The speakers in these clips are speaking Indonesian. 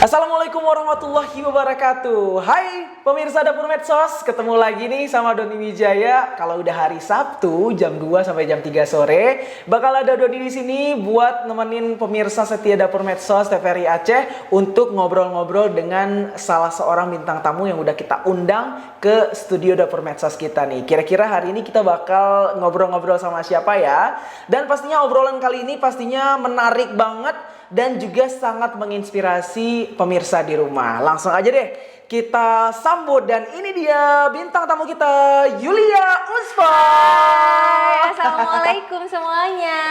Assalamualaikum warahmatullahi wabarakatuh. Hai pemirsa Dapur Medsos, ketemu lagi nih sama Doni Wijaya. Kalau udah hari Sabtu jam 2 sampai jam 3 sore, bakal ada Doni di sini buat nemenin pemirsa setia Dapur Medsos TVRI Aceh untuk ngobrol-ngobrol dengan salah seorang bintang tamu yang udah kita undang ke studio Dapur Medsos kita nih. Kira-kira hari ini kita bakal ngobrol-ngobrol sama siapa ya? Dan pastinya obrolan kali ini pastinya menarik banget dan juga sangat menginspirasi pemirsa di rumah. Langsung aja deh kita sambut, dan ini dia bintang tamu kita, Yulia Usfa. Hai, assalamualaikum semuanya.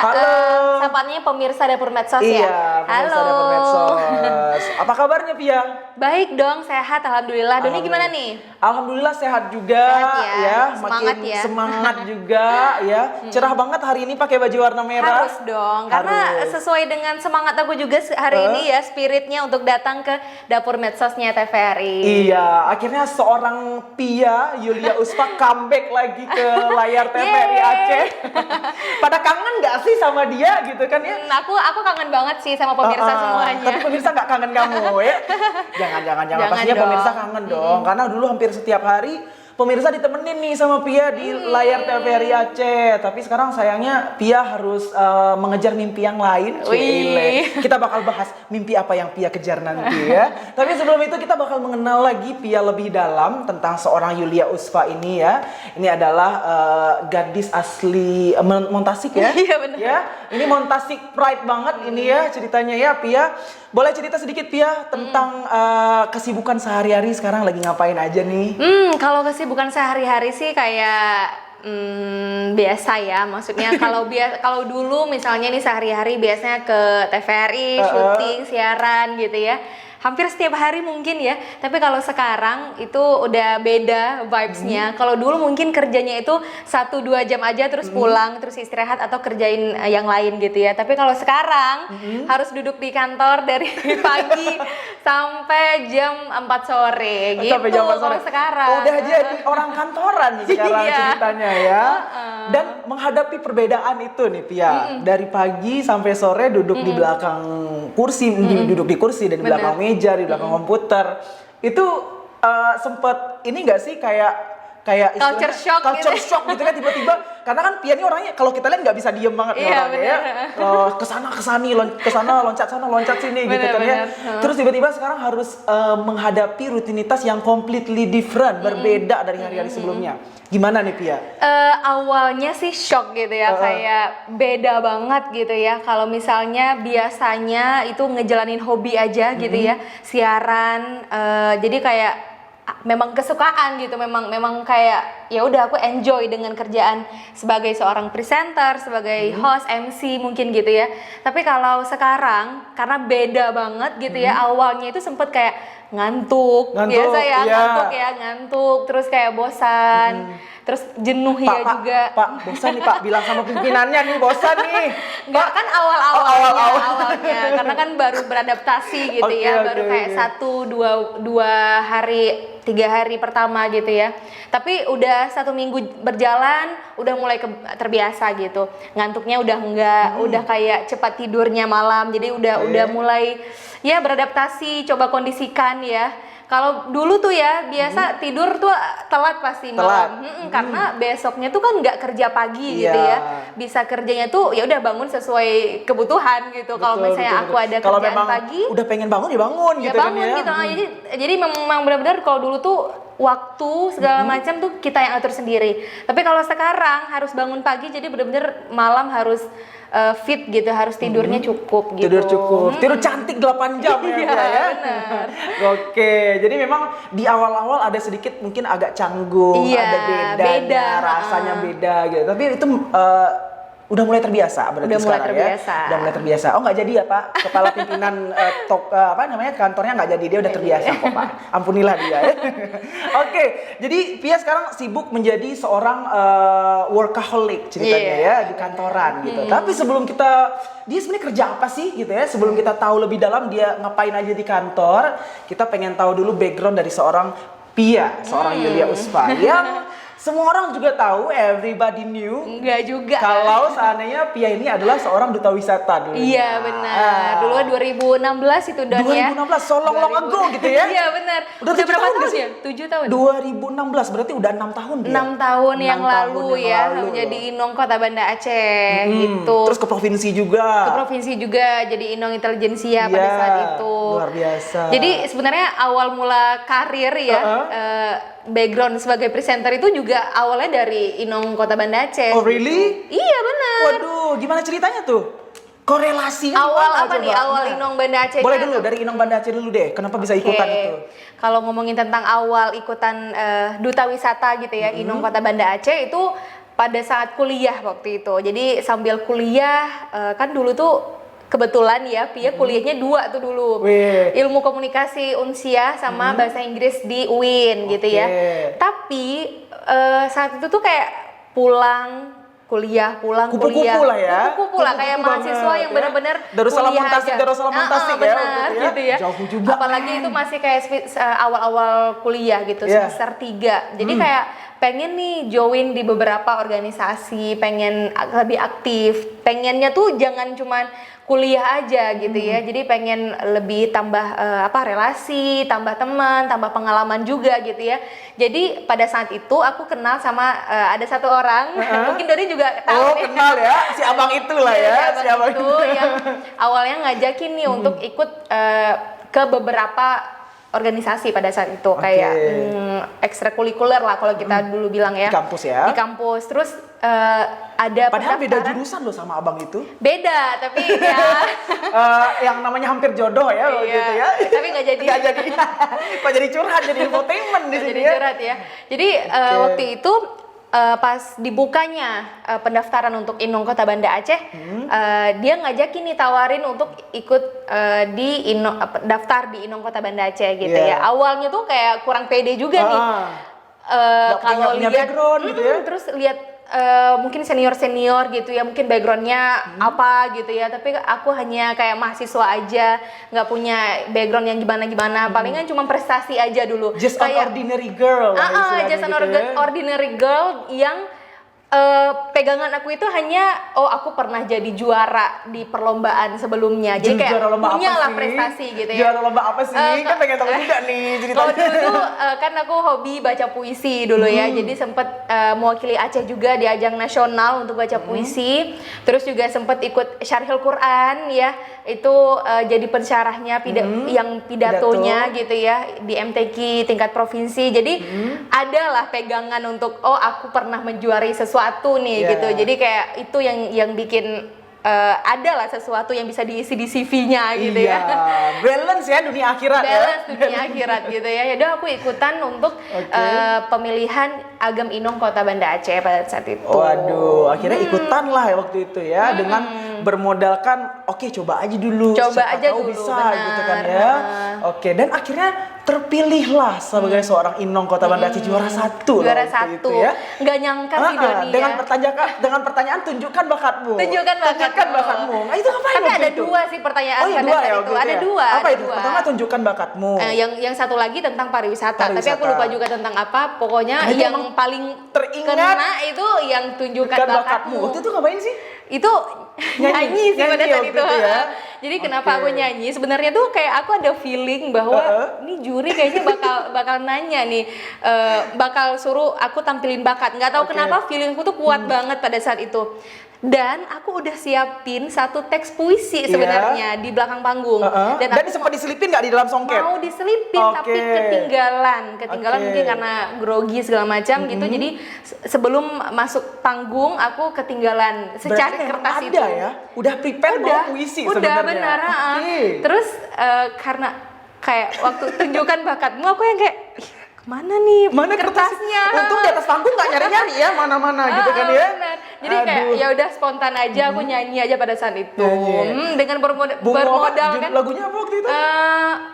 Halo. Sapaannya pemirsa Dapur Medsos Iya, ya. pemirsa Halo. Dapur Medsos. Apa kabarnya Pia? Baik dong, sehat alhamdulillah. Doni Alhamdulillah. gimana nih? Alhamdulillah sehat juga. Sehat ya, makin semangat ya. semangat juga ya. Cerah banget hari ini pakai baju warna merah. Harus dong, karena Harus. sesuai dengan semangat aku juga hari ini ya, spiritnya untuk datang ke Dapur Medsosnya TVRI. Iya, akhirnya seorang Pia Yulia Usfa comeback lagi ke layar TVRI Yeay. Aceh. Pada kangen nggak sih sama dia gitu kan ya? Aku kangen banget sih sama pemirsa semuanya. Tapi pemirsa nggak kangen kamu ya? Jangan. Jangan Pastinya dong. pemirsa kangen dong. Karena dulu hampir setiap hari pemirsa ditemenin nih sama Pia di layar TVRI Aceh. Tapi sekarang sayangnya Pia harus mengejar mimpi yang lain. Wih. Cile. Kita bakal bahas mimpi apa yang Pia kejar nanti ya. Tapi sebelum itu kita bakal mengenal lagi Pia lebih dalam tentang seorang Yulia Usfa ini ya. Ini adalah gadis asli Montasik ya. Iya, benar. Ya, ini Montasik pride banget ini ya ceritanya ya Pia. Boleh cerita sedikit Pia tentang kesibukan sehari-hari sekarang lagi ngapain aja nih? Kalau kesibukan sehari-hari sih kayak biasa ya, maksudnya kalau dulu misalnya nih sehari-hari biasanya ke TVRI, syuting, siaran gitu ya. Hampir setiap hari mungkin ya, tapi kalau sekarang itu udah beda vibes-nya. Kalau dulu mungkin kerjanya itu 1-2 jam aja terus pulang, terus istirahat atau kerjain yang lain gitu ya. Tapi kalau sekarang harus duduk di kantor dari pagi sampai jam 4 sore gitu. Sampai jam 4 sore. Kalau sekarang. Udah jadi orang kantoran sekarang Iya. ceritanya ya. Dan menghadapi perbedaan itu nih Pia, dari pagi sampai sore duduk di belakang kursi, duduk di kursi dan di belakang meja, di belakang komputer. Itu sempet ini nggak sih kayak Culture shock gitu kan tiba-tiba, karena kan Pia ini orangnya kalau kita lihat nggak bisa diem banget nih Iya, orangnya ya. Kesana loncat sini gitu kan ya. Terus tiba-tiba sekarang harus menghadapi rutinitas yang completely different, berbeda dari hari-hari sebelumnya. Gimana nih Pia? Awalnya sih shock gitu ya, kayak beda banget gitu ya. Kalau misalnya biasanya itu ngejalanin hobi aja gitu ya, siaran, jadi kayak memang kesukaan gitu, memang kayak ya udah aku enjoy dengan kerjaan sebagai seorang presenter, sebagai host, MC mungkin gitu ya. Tapi kalau sekarang karena beda banget gitu ya, awalnya itu sempet kayak ngantuk biasa ya, iya. ngantuk terus kayak bosan, terus jenuh ya juga. Pak, bosan nih Pak, bilang sama pimpinannya nih bosan nih. Enggak kan awalnya karena kan baru beradaptasi gitu ya, baru kayak 1-2 hari, 3 hari pertama gitu ya. Tapi udah 1 minggu berjalan, udah mulai terbiasa gitu. Ngantuknya udah enggak, udah kayak cepat tidurnya malam. Jadi udah mulai ya beradaptasi, coba kondisikan ya. Kalau dulu tuh ya biasa tidur tuh telat pasti malam, karena besoknya tuh kan nggak kerja pagi gitu ya, bisa kerjanya tuh ya udah bangun sesuai kebutuhan gitu. Kalau misalnya aku ada kalau kerjaan memang pagi, udah pengen bangun ya bangun ya gitu bangun kan ya. gitu. Jadi memang benar-benar kalau dulu tuh waktu segala macam tuh kita yang atur sendiri. Tapi kalau sekarang harus bangun pagi, jadi benar-benar malam harus fit gitu, harus tidurnya cukup gitu. Tidur cukup, tidur cantik 8 jam ya, Iya, Pia, ya. benar. Oke, jadi memang di awal-awal ada sedikit mungkin agak canggung, Iya, ada bedanya, beda, rasanya beda gitu. Tapi itu udah mulai terbiasa berarti Udah mulai sekarang terbiasa. ya. Udah mulai terbiasa. Oh nggak jadi ya Pak, kepala pimpinan kantornya nggak jadi, dia udah terbiasa kok Pak. Ampunilah dia ya. Oke, jadi Pia sekarang sibuk menjadi seorang workaholic ceritanya ya di kantoran gitu. Tapi sebelum dia sebenarnya kerja apa sih gitu ya? Sebelum kita tahu lebih dalam dia ngapain aja di kantor, kita pengen tahu dulu background dari seorang Pia, seorang Yulia Usfa yang semua orang juga tahu, everybody knew. Enggak juga. Kalau seandainya Pia ini adalah seorang duta wisata dulu. Iya benar. Dulu 2016 itu Don ya. 2016, so long ago gitu ya. Iya benar. Udah 7 tahun tahun nggak sih? ya? 7 tahun. 2016 berarti udah 6 tahun dia. 6 tahun yang 6 tahun lalu yang ya lalu menjadi loh. Inong Kota Banda Aceh gitu. Terus ke provinsi juga. Ke provinsi juga jadi Inong Intelijensia pada Iya, saat itu. luar biasa. Jadi sebenarnya awal mula karir ya, background sebagai presenter itu juga awalnya dari Inong Kota Banda Aceh. Oh really? Iya benar. Waduh, gimana ceritanya tuh? Korelasinya Awal gimana apa coba? nih? Awal Inong Banda Aceh. Boleh kan? dulu dari Inong Banda Aceh dulu deh. Kenapa bisa Oke. ikutan itu? Kalau ngomongin tentang awal ikutan duta wisata gitu ya, Inong Kota Banda Aceh itu pada saat kuliah waktu itu. Jadi sambil kuliah kan dulu tuh kebetulan ya Pia kuliahnya 2 tuh dulu. Wih. Ilmu komunikasi Unsia sama bahasa Inggris di UIN gitu ya. Oke. Tapi saat itu tuh kayak pulang kuliah pulang Kupu-kupu kuliah lah ya. kupu-kupu lah kayak Kupu-kupu mahasiswa banget, yang ya. benar-benar Darussalam kuliah Muntasik, aja. Darussalam Muntasik ya, benar, waktu itu ya. gitu ya. Jauh juga, Apalagi men. itu masih kayak awal-awal kuliah gitu, Iya. semester 3. Jadi kayak pengen nih join di beberapa organisasi, pengen lebih aktif. Pengennya tuh jangan cuman kuliah aja gitu ya. Jadi pengen lebih tambah relasi, tambah teman, tambah pengalaman juga gitu ya. Jadi pada saat itu aku kenal sama ada satu orang, mungkin Doni juga tahu Oh, nih. kenal ya. Si abang itulah Iya, ya. si abang itu yang awalnya ngajakin nih untuk ikut ke beberapa organisasi pada saat itu kayak ekstrakurikuler lah kalau kita dulu bilang ya. Di kampus ya? Di kampus. Terus ada Padahal beda pendaftaran. jurusan loh sama abang itu. Beda, tapi ya Yang namanya hampir jodoh ya waktu iya, itu ya. tapi nggak jadi. Nggak jadi. Kok jadi curhat, jadi infotainment di Nggak sini jadi ya. curhat ya. Jadi waktu itu pas dibukanya pendaftaran untuk Inong Kota Banda Aceh, dia ngajakin nih tawarin untuk ikut daftar di Inong Kota Banda Aceh gitu Iya. ya. Awalnya tuh kayak kurang pede juga nih. Nggak Kalau punya lihat background gitu ya. terus lihat mungkin senior gitu ya, mungkin backgroundnya apa gitu ya, tapi aku hanya kayak mahasiswa aja, nggak punya background yang gimana palingan cuma prestasi aja dulu. Just an kayak ordinary girl lah istilahnya just an gitu ya. ordinary girl yang pegangan aku itu hanya aku pernah jadi juara di perlombaan sebelumnya, jadi kayak Juara lomba punya apa lah sih? prestasi gitu ya. Juara lomba apa sih? Kan pengen tahu juga nih Kalau ceritanya. dulu tuh kan aku hobi baca puisi dulu ya, jadi sempet mewakili Aceh juga di ajang nasional untuk baca puisi. Terus juga sempet ikut Syarhil Quran ya, itu jadi pensyarahnya yang pidatonya gitu ya di MTQ tingkat provinsi. Jadi adalah pegangan untuk aku pernah menjuarai sesuatu nih Yeah. gitu. Jadi kayak itu yang bikin adalah sesuatu yang bisa diisi di CV-nya gitu Iya, ya. balance ya dunia akhirat Balance ya. dunia akhirat gitu ya. Yaudah aku ikutan untuk pemilihan Agam Inong Kota Banda Aceh pada saat itu. Waduh, akhirnya ikutan lah ya waktu itu ya dengan bermodalkan oke coba aja dulu, Coba siapa aja tahu dulu, bisa benar. gitu kan ya. Oke, dan akhirnya terpilihlah sebagai seorang Inong Kota Banda Aceh juara 1 Juara waktu 1. itu ya. Nggak nyangka sih Doni dengan ya. dengan pertanyaan tunjukkan bakatmu. Tunjukkan bakatmu. Nah, itu ngapain Tapi waktu ada itu? 2 sih pertanyaan Oh, iya, pada dua saat ya itu. waktu itu Ada ya? 2. Apa ada itu? 2. Pertama tunjukkan bakatmu. Yang satu lagi tentang pariwisata. Tapi aku Pariwisata. lupa juga tentang apa. Pokoknya Nah, itu yang emang paling teringat kena itu yang tunjukkan bakatmu. Waktu itu ngapain sih? Itu nyanyi sih pada nyanyi saat waktu itu. itu ya. Jadi kenapa Oke. aku nyanyi? Sebenarnya tuh kayak aku ada feeling bahwa ini juri kayaknya bakal nanya nih, bakal suruh aku tampilin bakat. Nggak tahu Oke. kenapa feelingku tuh kuat banget pada saat itu. Dan aku udah siapin satu teks puisi sebenarnya di belakang panggung. Dan aku sempat diselipin nggak di dalam songket? mau diselipin Oke. tapi ketinggalan Oke. mungkin karena grogi segala macam gitu. Jadi sebelum masuk panggung aku ketinggalan secari Berarti memang kertas ada itu. ya? Udah prepare bawa puisi Udah sebenarnya. benar. Oke. Terus karena kayak waktu tunjukkan bakatmu aku yang kayak kemana nih Mana kertasnya? Untung di atas panggung nggak nyari-nyari ya mana-mana gitu kan ya. Benar. Jadi kayak ya udah spontan aja aku nyanyi aja pada saat itu. Nyanyi. Dengan Bunga bermodal apa? kan. Lagunya apa waktu itu?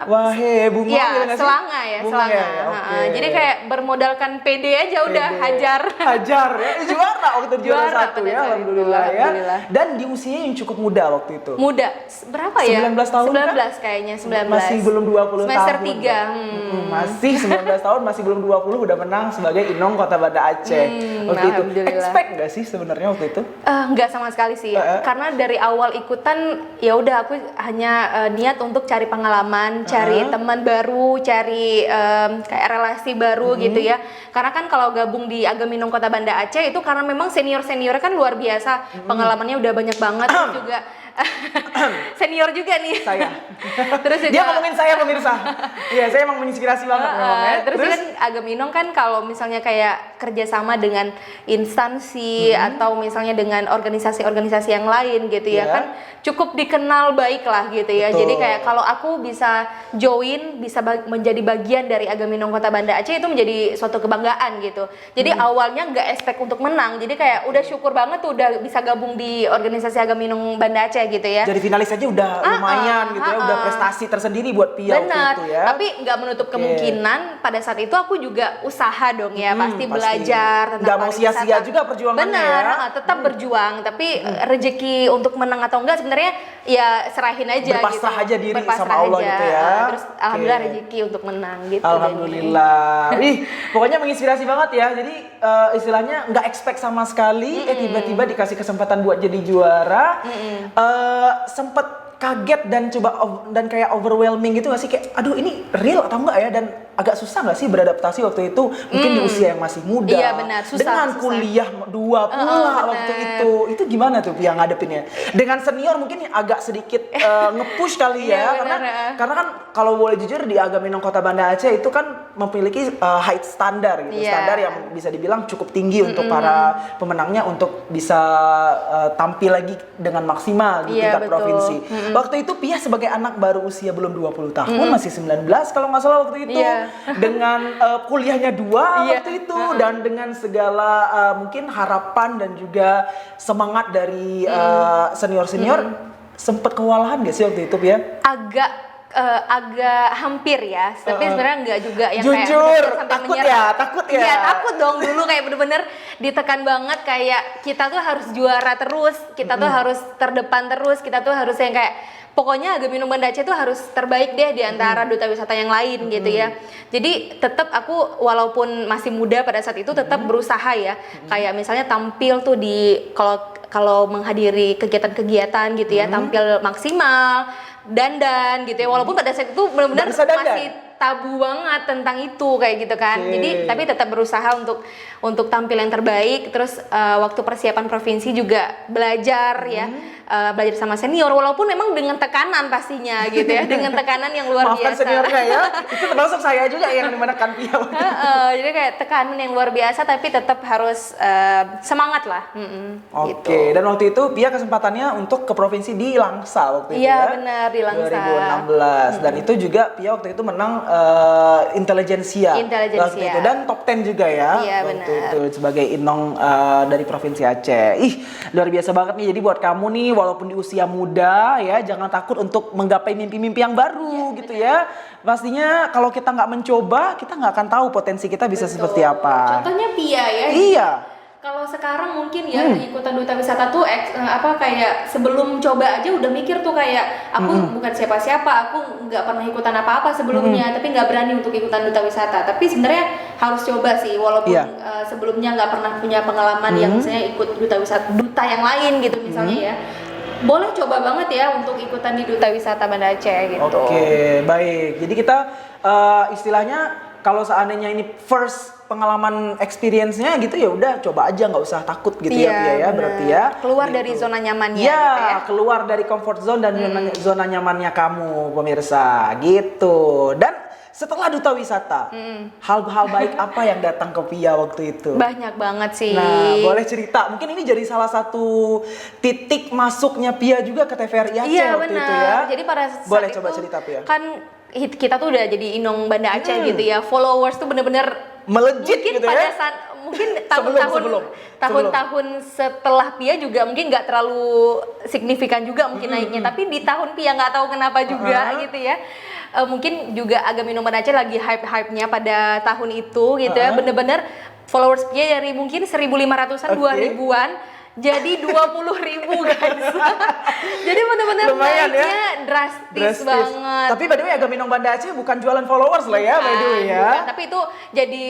Wahai bunga ya, gitu nggak sih? selanga ya, Bunga selanga. ya, oke. Jadi kayak bermodalkan PD aja udah Pede. hajar. Hajar ya, juara waktu itu juara Juara 1 pada ya, saat itu, alhamdulillah ya. alhamdulillah. Dan di usia yang cukup muda waktu itu. Muda, berapa ya? 19 tahun 19 kayaknya, 19. Masih belum 20 Semester tahun. 3. Masih 19 tahun, masih belum 20 udah menang sebagai Inong Kota Banda Aceh. Waktu itu Alhamdulillah. expect nggak sih sebenarnya waktu itu? Enggak sama sekali sih, karena dari awal ikutan ya udah aku hanya niat untuk cari pengalaman, cari teman baru, cari kayak relasi baru gitu ya. Karena kan kalau gabung di Agaminong Kota Banda Aceh itu karena memang senior kan luar biasa, pengalamannya udah banyak banget, terus juga senior juga nih. Saya. Terus juga Dia ngomongin saya pemirsa. Iya, saya emang menginspirasi banget memang ya. terus kan Agaminong kan kalau misalnya kayak kerjasama dengan instansi atau misalnya dengan organisasi-organisasi yang lain gitu ya Iya. kan cukup dikenal baik lah gitu ya. Betul. Jadi kayak kalau aku bisa join, bisa menjadi bagian dari Agaminong Kota Banda Aceh itu menjadi suatu kebanggaan gitu. Jadi awalnya nggak expect untuk menang. Jadi kayak udah syukur banget tuh udah bisa gabung di organisasi Agaminong Banda Aceh gitu ya. Jadi finalis aja udah lumayan gitu ya, udah prestasi tersendiri buat Pia waktu Benar, itu ya. tapi nggak menutup kemungkinan pada saat itu aku juga usaha dong ya, pasti pasti. belajar tentang Nggak mau pariwisata. sia-sia juga perjuangannya Benar, ya. tetap berjuang, tapi rezeki untuk menang atau enggak sebenarnya ya serahin aja Berpasrah gitu. aja diri Berpasrah sama Allah aja. gitu ya. Terus alhamdulillah Oke. rezeki untuk menang gitu. Alhamdulillah. Ih, pokoknya menginspirasi banget ya. Jadi istilahnya nggak expect sama sekali, tiba-tiba dikasih kesempatan buat jadi juara. Sempet kaget dan dan kayak overwhelming gitu nggak sih, kayak aduh ini real atau enggak ya, dan agak susah nggak sih beradaptasi waktu itu mungkin di usia yang masih muda. Iya, benar. Susah, dengan susah. kuliah 2 pula waktu itu gimana tuh yang ngadepinnya dengan senior mungkin agak sedikit nge-push kali ya. Iya, benar. Karena kan kalau boleh jujur di Agaminong Kota Banda Aceh itu kan memiliki height standar gitu. Iya. Standar yang bisa dibilang cukup tinggi untuk para pemenangnya untuk bisa tampil lagi dengan maksimal di Iya, tingkat betul. provinsi. Waktu itu Pia sebagai anak baru usia belum 20 tahun, masih 19 kalau nggak salah waktu itu. Iya. Dengan kuliahnya 2 Iya. waktu itu dan dengan segala mungkin harapan dan juga semangat dari senior-senior, sempet kewalahan gak sih waktu itu Pia? agak hampir ya, tapi sebenarnya enggak juga yang Jujur, kayak bener-bener sampai takut menyerah. ya, takut ya. Iya, takut dong dulu, kayak bener-bener ditekan banget, kayak kita tuh harus juara terus, kita tuh harus terdepan terus, kita tuh harus yang kayak pokoknya Agaminong Banda Aceh tuh harus terbaik deh di antara duta wisata yang lain gitu ya. Jadi tetap aku walaupun masih muda pada saat itu tetap berusaha ya. Kayak misalnya tampil tuh di kalau menghadiri kegiatan-kegiatan gitu ya, tampil maksimal, dandan gitu ya. Walaupun pada saat itu benar-benar Nggak bisa dandan? masih tabu banget tentang itu kayak gitu kan. Oke. Jadi tapi tetap berusaha untuk tampil yang terbaik. Terus waktu persiapan provinsi juga belajar ya, belajar sama senior walaupun memang dengan tekanan pastinya gitu ya, dengan tekanan yang luar Maafkan biasa. seniornya ya, itu termasuk saya juga yang menekan Pia waktu itu. Jadi kayak tekanan yang luar biasa tapi tetap harus semangat lah. Oke, Gitu. dan waktu itu Pia kesempatannya untuk ke provinsi di Langsa waktu itu Iya, ya. benar, di Langsa. 2016 dan itu juga Pia waktu itu menang intelijensia waktu itu, dan top 10 juga ya. Iya, waktu benar. itu sebagai Inong dari provinsi Aceh. Ih, luar biasa banget nih. Jadi buat kamu nih walaupun di usia muda ya, jangan takut untuk menggapai mimpi-mimpi yang baru gitu ya. Pastinya kalau kita nggak mencoba, kita nggak akan tahu potensi kita bisa seperti apa. Contohnya Pia ya. Iya. Kalau sekarang mungkin ya ikutan duta wisata tuh kayak sebelum coba aja udah mikir tuh kayak aku bukan siapa-siapa, aku nggak pernah ikutan apa-apa sebelumnya, tapi nggak berani untuk ikutan duta wisata. Tapi sebenarnya harus coba sih, walaupun Iya. sebelumnya nggak pernah punya pengalaman yang misalnya ikut duta yang lain gitu misalnya ya. Boleh coba banget ya untuk ikutan di duta wisata Banda Aceh gitu. Oke, baik. Jadi kita istilahnya kalau seandainya ini first pengalaman experience-nya gitu ya udah coba aja, nggak usah takut gitu ya Pia ya, bener. berarti ya. Keluar Gitu. dari zona nyamannya Ya, gitu ya. keluar dari comfort zone dan zona nyamannya kamu pemirsa gitu. Dan setelah duta wisata, hal-hal baik apa yang datang ke Pia waktu itu? Banyak banget sih. Nah, boleh cerita. Mungkin ini jadi salah satu titik masuknya Pia juga ke TVRI Aceh Iya, waktu benar. itu ya. Jadi pada saat Boleh itu coba cerita, Pia. kan kita tuh udah jadi Inong Banda Aceh gitu ya. Followers tuh bener-bener Melejit mungkin gitu pada ya. saat mungkin tahun-tahun setelah Pia juga mungkin nggak terlalu signifikan juga mungkin naiknya, tapi di tahun Pia nggak tahu kenapa juga gitu ya. Mungkin juga Agami Nomor Aceh lagi hype-hypenya pada tahun itu gitu ya. Bener-bener followers Pia dari mungkin 1.500-an, 2.000-an jadi 20.000 guys. Jadi bener-bener naiknya ya? drastis banget. Tapi by the way Agami Nomor Aceh bukan jualan followers lah ya, by the way ya. Bukan, tapi itu jadi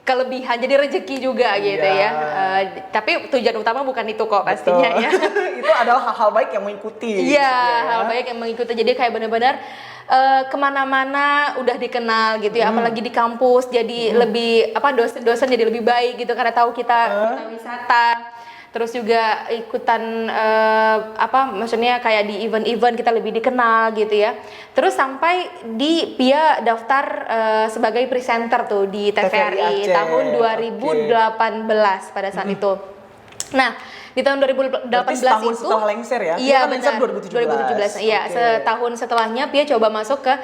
kelebihan, jadi rezeki juga gitu ya. Tapi tujuan utama bukan itu kok pastinya ya. Itu adalah hal-hal baik yang mengikuti. Iya, hal baik yang mengikuti. Jadi kayak benar-benar kemana-mana udah dikenal gitu ya. Apalagi di kampus jadi lebih dosen jadi lebih baik gitu karena tahu kita wisata. Terus juga ikutan maksudnya kayak di event-event kita lebih dikenal gitu ya. Terus sampai di Pia daftar sebagai presenter tuh di TVRI tahun 2018 pada saat itu. Nah, di tahun 2018 setahun itu setelah lengser ya? Iya, kan lengser 2017. Iya, setahun setelahnya Pia coba masuk ke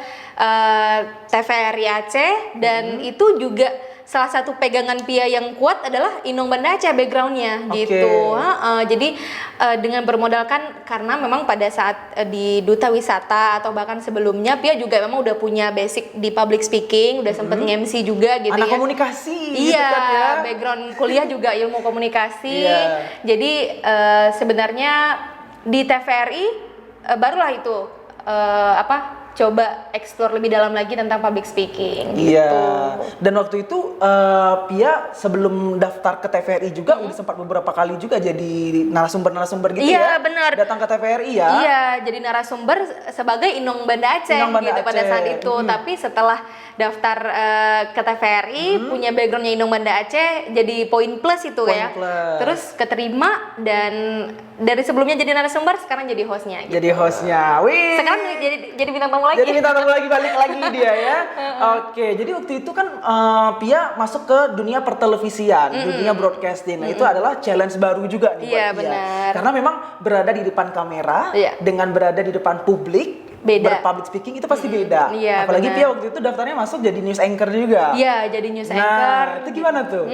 TVRI Aceh dan itu juga salah satu pegangan Pia yang kuat adalah Inong Banda Aceh backgroundnya gitu. Jadi dengan bermodalkan karena memang pada saat di Duta Wisata atau bahkan sebelumnya Pia juga memang udah punya basic di public speaking, udah sempet nge-MC juga gitu. Anak komunikasi gitu kan ya. ya. Background kuliah juga ilmu komunikasi. Jadi sebenarnya di TVRI barulah itu coba explore lebih dalam lagi tentang public speaking gitu. Iya. Dan waktu itu Pia sebelum daftar ke TVRI juga udah sempat beberapa kali juga jadi narasumber gitu ya. Iya, benar. Datang ke TVRI ya. Iya, jadi narasumber sebagai Inong Banda Aceh gitu pada saat itu. Tapi setelah daftar ke TVRI punya backgroundnya Inong Banda Aceh jadi poin plus itu Poin ya. plus. Terus keterima dan dari sebelumnya jadi narasumber sekarang jadi hostnya. Gitu. Jadi hostnya. Wih. Sekarang jadi bintang tamu lagi. Jadi bintang tamu lagi balik lagi dia ya. Oke, jadi waktu itu kan Pia masuk ke dunia pertelevisian, dunia broadcasting. Nah, itu adalah challenge baru juga nih buat Pia. Benar. Karena memang berada di depan kamera dengan berada di depan publik. Beda. Berpublic speaking itu pasti beda. Iya, apalagi benar. Pia waktu itu daftarnya masuk jadi news anchor juga. Iya, jadi news anchor. Nah, itu gimana tuh?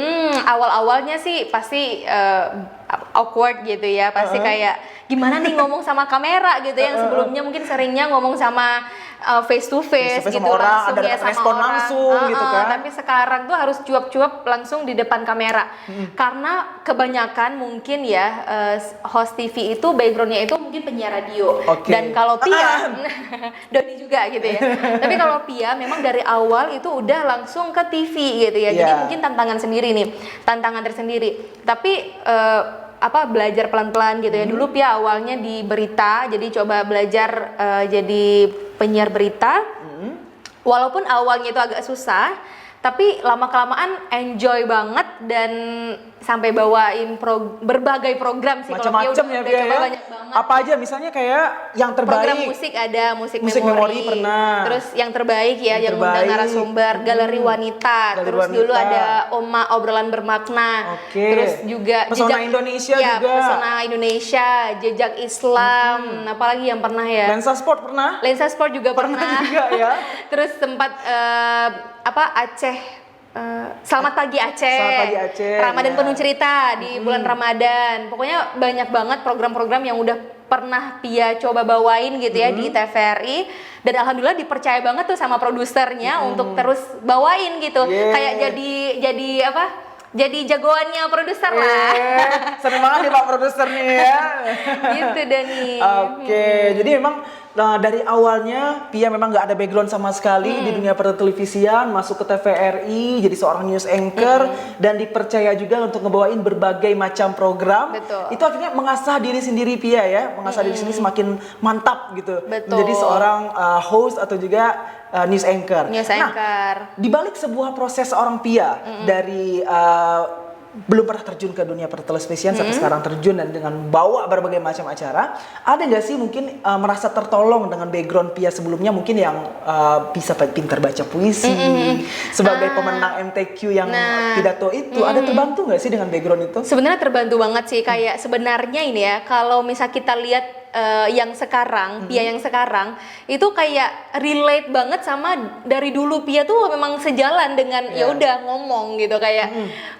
Awal-awalnya sih pasti awkward gitu ya. Pasti kayak gimana nih ngomong sama kamera gitu yang sebelumnya mungkin seringnya ngomong sama face to face gitu sama orang, langsung ada ya sama respon orang langsung gitu kan. Tapi sekarang tuh harus cuap-cuap langsung di depan kamera. Karena kebanyakan mungkin ya host TV itu backgroundnya itu mungkin penyiar radio. Dan kalau Pia Doni juga gitu ya. Tapi kalau Pia memang dari awal itu udah langsung ke TV gitu ya. Jadi mungkin tantangan sendiri nih, tantangan tersendiri. Tapi belajar pelan-pelan gitu ya. Dulu Pia awalnya di berita, jadi coba belajar jadi penyiar berita. Walaupun awalnya itu agak susah, tapi lama-kelamaan enjoy banget dan sampai bawain berbagai program sih. Macam-macam ya Pia ya. Banyak banget. Apa aja misalnya kayak yang terbaik. Program musik ada, musik memori pernah. Terus yang terbaik ya, yang undang narasumber, galeri wanita. Terus dulu ada Oma obrolan bermakna. Terus juga Pesona Indonesia juga. Pesona Indonesia, jejak Islam. Apalagi yang pernah ya? Lensa Sport pernah? Lensa Sport juga pernah. juga ya. Terus sempat Aceh. Selamat Pagi Aceh. Selamat Pagi Aceh. Ramadan penuh cerita di bulan Ramadan. Pokoknya banyak banget program-program yang udah pernah Pia coba bawain gitu ya di TVRI, dan alhamdulillah dipercaya banget tuh sama produsernya untuk terus bawain gitu. Kayak jadi jagoannya produser lah. Seneng banget nih Pak produser nih ya. Gitu Dani. Oke, jadi memang dari awalnya Pia memang nggak ada background sama sekali di dunia pertelevisian, masuk ke TVRI jadi seorang news anchor dan dipercaya juga untuk ngebawain berbagai macam program. Betul. Itu akhirnya mengasah diri sendiri Pia ya, mengasah diri sendiri semakin mantap gitu. Betul. Menjadi seorang host atau juga news anchor. Nah, di balik sebuah proses seorang Pia dari belum pernah terjun ke dunia pertelevisian sampai sekarang terjun dan dengan bawa berbagai macam acara, ada nggak sih mungkin merasa tertolong dengan background Pia sebelumnya mungkin yang bisa pintar baca puisi sebagai pemenang MTQ yang pidato itu, ada terbantu nggak sih dengan background itu? Sebenarnya terbantu banget sih, kayak sebenarnya ini ya kalau misal kita lihat yang sekarang, Pia yang sekarang itu kayak relate banget sama dari dulu. Pia tuh memang sejalan dengan ya udah ngomong gitu, kayak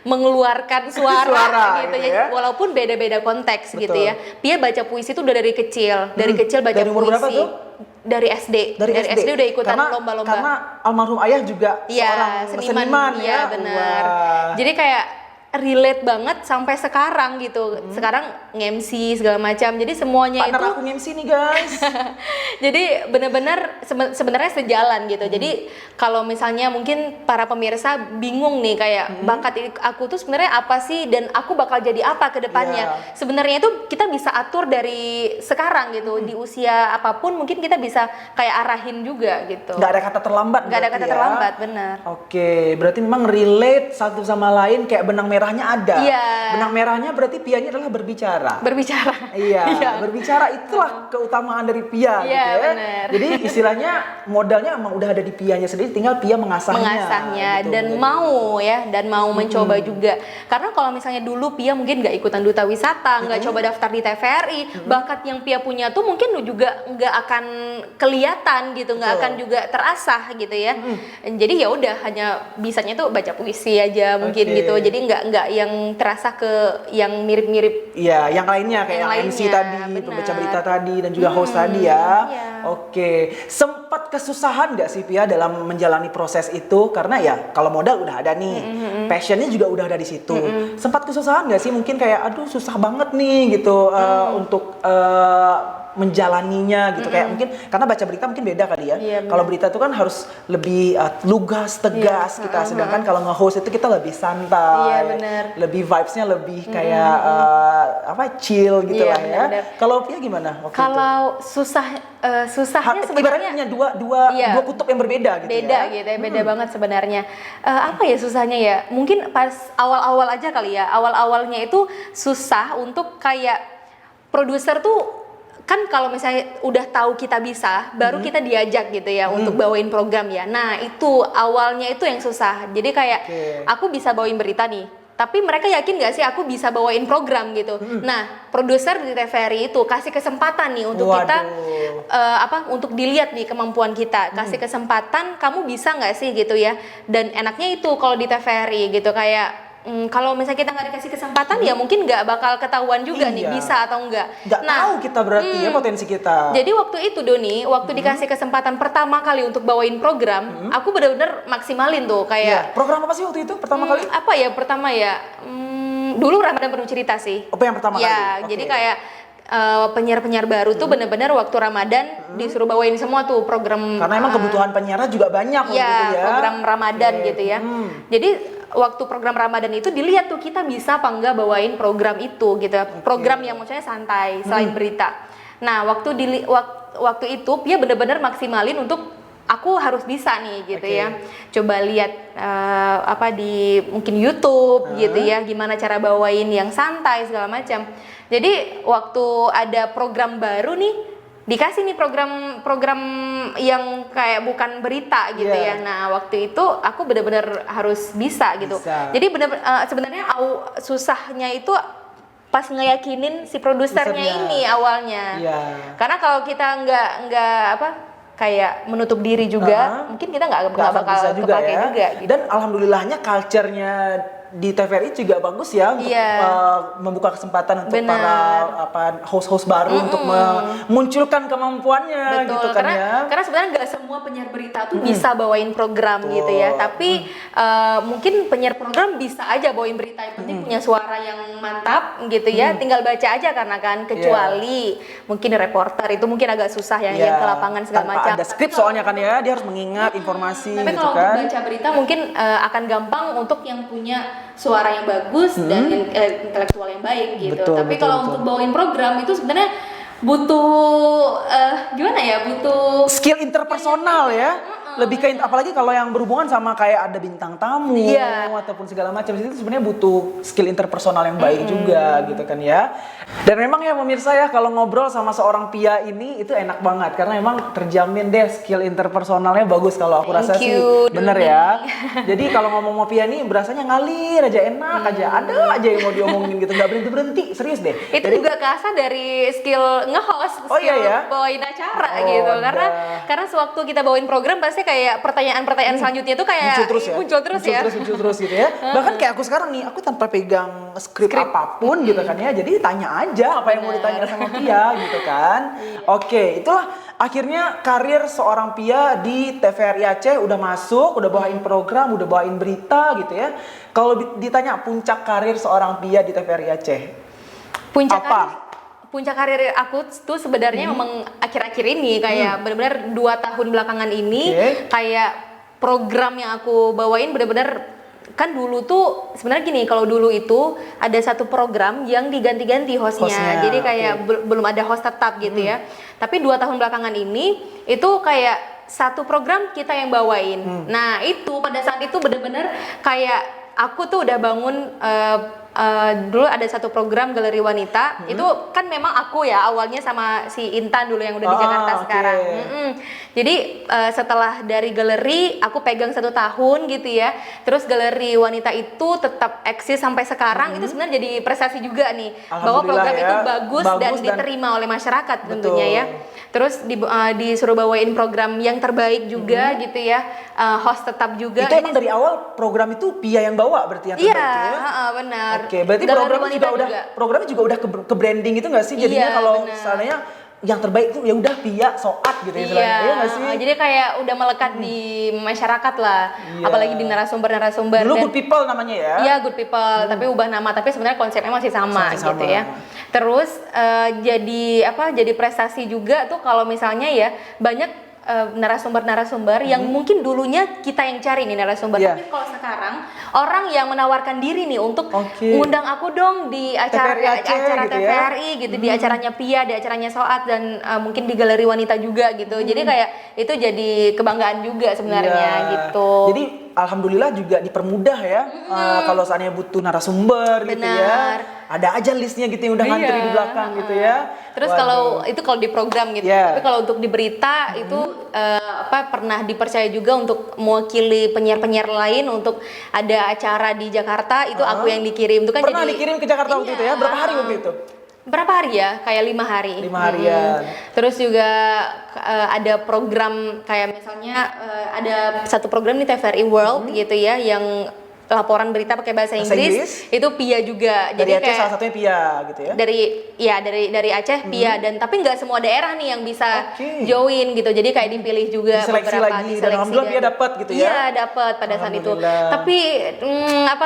mengeluarkan suara gitu ya, walaupun beda-beda konteks. Betul. Gitu ya. Pia baca puisi tuh udah dari kecil, baca dari umur puisi. berapa tuh? Dari SD. Dari SD udah ikutan lomba-lomba. Karena almarhum ayah juga seorang seniman ya. Iya benar. Wah. Jadi kayak relate banget sampai sekarang gitu. Sekarang nge-MC segala macam. Jadi semuanya partner itu aku nge-MC nih guys. jadi benar-benar sebenarnya sejalan gitu. Jadi kalau misalnya mungkin para pemirsa bingung nih kayak bakat aku tuh sebenarnya apa sih dan aku bakal jadi apa ke depannya. Sebenarnya itu kita bisa atur dari sekarang gitu. Di usia apapun mungkin kita bisa kayak arahin juga gitu. Nggak ada kata terlambat. Nggak ada kata terlambat, benar. Oke, berarti memang relate satu sama lain kayak benang merahnya ada. Iya. Benang merahnya berarti Pianya adalah berbicara. Iya. Berbicara itulah keutamaan dari Pia Iya, gitu ya. bener. Jadi istilahnya modalnya emang udah ada di Pianya sendiri, tinggal Pia mengasahnya gitu. Dan mau mencoba juga. Karena kalau misalnya dulu Pia mungkin nggak ikutan duta wisata, nggak coba daftar di TVRI, bakat yang Pia punya tuh mungkin juga nggak akan kelihatan gitu, nggak akan juga terasah gitu ya. Jadi ya udah hanya bisanya tuh baca puisi aja mungkin gitu. Jadi nggak yang terasa ke yang mirip-mirip. Iya, yang lainnya kayak yang MC tadi, pembaca berita tadi dan juga host tadi ya. Iya. Oke, sempat kesusahan nggak sih Pia dalam menjalani proses itu? Karena ya kalau modal udah ada nih, passionnya juga udah ada di situ. Sempat kesusahan nggak sih? Mungkin kayak aduh susah banget nih gitu untuk menjalaninya gitu, kayak mungkin karena baca berita mungkin beda kali ya. Iya, kalau berita itu kan harus lebih lugas, tegas kita, sedangkan kalau nge-host itu kita lebih santai. Iya, benar. Lebih vibes-nya lebih kayak chill gitu lah ya. Benar. Kalau Pia gimana waktu itu? Kalau susahnya sebenarnya Ibaratnya dua kutub yang berbeda gitu beda ya. gitu ya, beda banget sebenarnya. Apa ya susahnya ya? Mungkin pas awal-awal aja kali ya. Awal-awalnya itu susah untuk kayak produser tuh kan kalau misalnya udah tahu kita bisa, baru kita diajak gitu ya untuk bawain program ya. Nah itu awalnya itu yang susah. Jadi kayak aku bisa bawain berita nih, tapi mereka yakin nggak sih aku bisa bawain program gitu. Nah produser di TVRI itu kasih kesempatan nih untuk kita untuk dilihat nih kemampuan kita, kasih kesempatan kamu bisa nggak sih gitu ya. Dan enaknya itu kalau di TVRI gitu kayak kalau misalnya kita nggak dikasih kesempatan ya mungkin nggak bakal ketahuan juga nih bisa atau enggak. Nggak tahu kita berarti ya potensi kita. Jadi waktu itu Doni, waktu dikasih kesempatan pertama kali untuk bawain program, aku bener-bener maksimalin tuh kayak. Program apa sih waktu itu pertama kali? Apa ya pertama ya? Dulu Ramadan Penuh Cerita sih. Apa yang pertama kali? Ya, jadi kayak penyiar-penyiar baru tuh bener-bener waktu Ramadan disuruh bawain semua tuh program. Karena emang kebutuhan penyiar juga banyak waktu itu ya. Program Ramadan gitu ya. Jadi waktu program Ramadan itu dilihat tuh kita bisa apa enggak bawain program itu gitu. Program yang maksudnya santai selain berita. Nah, waktu itu Pia bener-bener maksimalin untuk aku harus bisa nih gitu ya. Coba lihat di mungkin YouTube gitu ya, gimana cara bawain yang santai segala macam. Jadi waktu ada program baru nih dikasih nih program yang kayak bukan berita gitu ya. Nah waktu itu aku benar-benar harus bisa gitu. Jadi sebenarnya susahnya itu pas ngeyakinin si produsernya ini awalnya. Karena kalau kita nggak kayak menutup diri juga, mungkin kita nggak bakal kepake juga. Gitu. Dan alhamdulillahnya culture-nya di TVRI juga bagus ya untuk membuka kesempatan untuk para host-host baru untuk memunculkan kemampuannya. Betul, gitu kan karena sebenarnya nggak semua penyiar berita tuh bisa bawain program gitu ya, tapi mungkin penyiar program bisa aja bawain berita, yang penting punya suara yang mantap gitu ya, tinggal baca aja karena kan kecuali mungkin reporter itu mungkin agak susah yang ke lapangan segala macam. Ada skrip soalnya kan ya, dia harus mengingat informasi tapi gitu kalau kan. untuk baca berita mungkin akan gampang untuk yang punya suara yang bagus dan intelektual yang baik gitu. Tapi kalau untuk bawain program itu sebenarnya butuh butuh skill interpersonal ya. lebih ke apalagi kalau yang berhubungan sama kayak ada bintang tamu ataupun segala macam itu sebenarnya butuh skill interpersonal yang baik juga gitu kan ya. Dan memang ya pemirsa ya kalau ngobrol sama seorang Pia ini itu enak banget karena memang terjamin deh skill interpersonalnya bagus kalau aku rasa sih bener ya. Jadi kalau ngomong sama Pia nih berasanya ngalir aja, enak aja, ada aja yang mau diomongin gitu, nggak berhenti serius deh. Itu Jadi, juga kerasa dari skill nge-host, skill bawain acara gitu. Karena sewaktu kita bawain program pasti kayak pertanyaan-pertanyaan selanjutnya tuh kayak muncul terus gitu ya. Bahkan kayak aku sekarang nih, aku tanpa pegang skrip apapun gitu kan ya. Jadi tanya aja apa yang mau ditanya sama Pia gitu kan. Oke, itulah akhirnya karir seorang Pia di TVRI Aceh udah masuk, udah bawain program, udah bawain berita gitu ya. Kalau ditanya puncak karir seorang Pia di TVRI Aceh, puncak karir aku tuh sebenarnya memang akhir-akhir ini kayak benar-benar 2 tahun belakangan ini kayak program yang aku bawain benar-benar kan dulu tuh sebenarnya gini, kalau dulu itu ada satu program yang diganti-ganti hostnya. Jadi kayak belum ada host tetap gitu ya. Tapi 2 tahun belakangan ini itu kayak satu program kita yang bawain. Nah itu pada saat itu benar-benar kayak aku tuh udah bangun dulu ada satu program Galeri Wanita. Itu kan memang aku ya awalnya sama si Intan dulu yang udah di Jakarta sekarang. Jadi setelah dari galeri aku pegang 1 tahun gitu ya. Terus Galeri Wanita itu tetap eksis sampai sekarang. Itu sebenarnya jadi prestasi juga nih bahwa program itu bagus dan diterima oleh masyarakat tentunya ya. Terus disuruh bawain program yang terbaik juga gitu ya, host tetap juga. Itu emang dari awal program itu Pia yang bawa berarti yang terbaik itu ya? Iya, benar. Oke, berarti programnya juga udah ke branding itu nggak sih? Jadinya kalau misalnya yang terbaik itu ya udah Pia Soat gitu ya istilahnya. Iya nggak sih? Jadi kayak udah melekat di masyarakat lah. Apalagi di narasumber. Dulu Good People namanya ya? Iya, Good People, tapi ubah nama, tapi sebenarnya konsepnya masih sama gitu ya. Terus jadi prestasi juga tuh kalau misalnya ya banyak narasumber yang mungkin dulunya kita yang cari nih narasumber, tapi kalau sekarang orang yang menawarkan diri nih untuk ngundang aku dong di acara TVRI gitu, di acaranya Pia, di acaranya Soat dan mungkin di Galeri Wanita juga gitu. Jadi kayak itu jadi kebanggaan juga sebenarnya gitu. Jadi alhamdulillah juga dipermudah ya. Kalau seandainya butuh narasumber gitu ya. Ada aja listnya gitu yang udah ngantri di belakang gitu ya. Terus kalau di program gitu. Tapi kalau untuk di berita itu pernah dipercaya juga untuk mewakili penyiar-penyiar lain untuk ada acara di Jakarta, itu aku yang dikirim. Itu kan pernah dikirim ke Jakarta waktu itu ya? Berapa hari waktu itu? Berapa hari ya? Kayak 5 hari. 5 harian. Terus juga ada program kayak misalnya ada satu program di TVRI World gitu ya yang laporan berita pakai bahasa Inggris. Itu Pia juga. Dari jadi Aceh kayak salah satunya Pia gitu ya. Dari Aceh Pia dan tapi nggak semua daerah nih yang bisa join gitu. Jadi kayak dipilih juga beberapa diseleksi. Dan alhamdulillah Pia dapat gitu ya. Iya, dapat pada saat itu. Tapi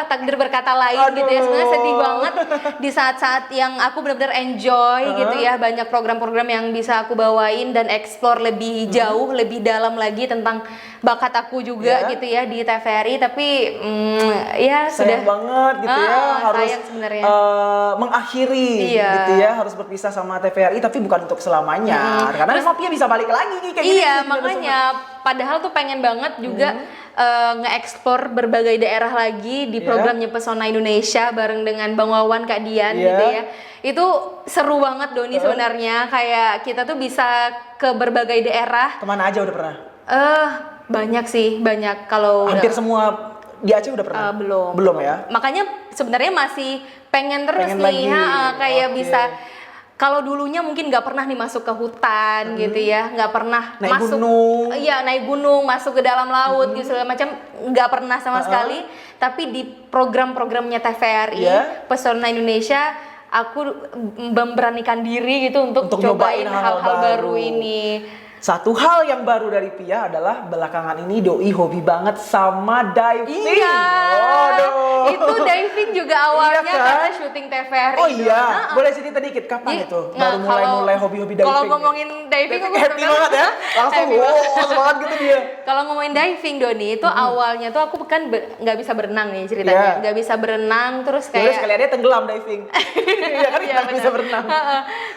takdir berkata lain gitu ya. Sebenarnya sedih banget di saat-saat yang aku benar-benar enjoy gitu ya. Banyak program-program yang bisa aku bawain dan explore lebih jauh, lebih dalam lagi tentang bakat aku juga gitu ya di TVRI. Tapi sayang banget gitu ya harus mengakhiri gitu ya, harus berpisah sama TVRI tapi bukan untuk selamanya karena memang Pia bisa balik lagi kayak gini. Makanya padahal tuh pengen banget juga nge-explore berbagai daerah lagi di programnya Pesona Indonesia bareng dengan Bang Wawan, Kak Dian gitu ya. Itu seru banget Doni sebenarnya, kayak kita tuh bisa ke berbagai daerah. Kemana aja udah pernah? Banyak sih, banyak. Kalau hampir semua di Aceh udah pernah? Belum ya? Makanya sebenarnya masih pengen terus nih, kayak bisa. Kalau dulunya mungkin nggak pernah nih masuk ke hutan gitu ya, nggak pernah naik gunung, masuk ke dalam laut gitu segala macam, nggak pernah sama sekali. Tapi di program-programnya TVRI, Pesona Indonesia, aku memberanikan diri gitu untuk cobain hal-hal baru ini. Satu hal yang baru dari Pia adalah belakangan ini Doi hobi banget sama diving. Iya. Itu diving juga awalnya karena syuting TVRI. Oh iya. Boleh cerita dikit kapan itu? Baru mulai hobi-hobi diving. Kalau ngomongin diving aku happy banget ya. Langsung semangat gitu dia. Kalau ngomongin diving Doni itu awalnya tuh aku kan nggak bisa berenang nih ceritanya. Nggak bisa berenang terus kayak sekalian dia tenggelam diving. Iya kan nggak bisa berenang.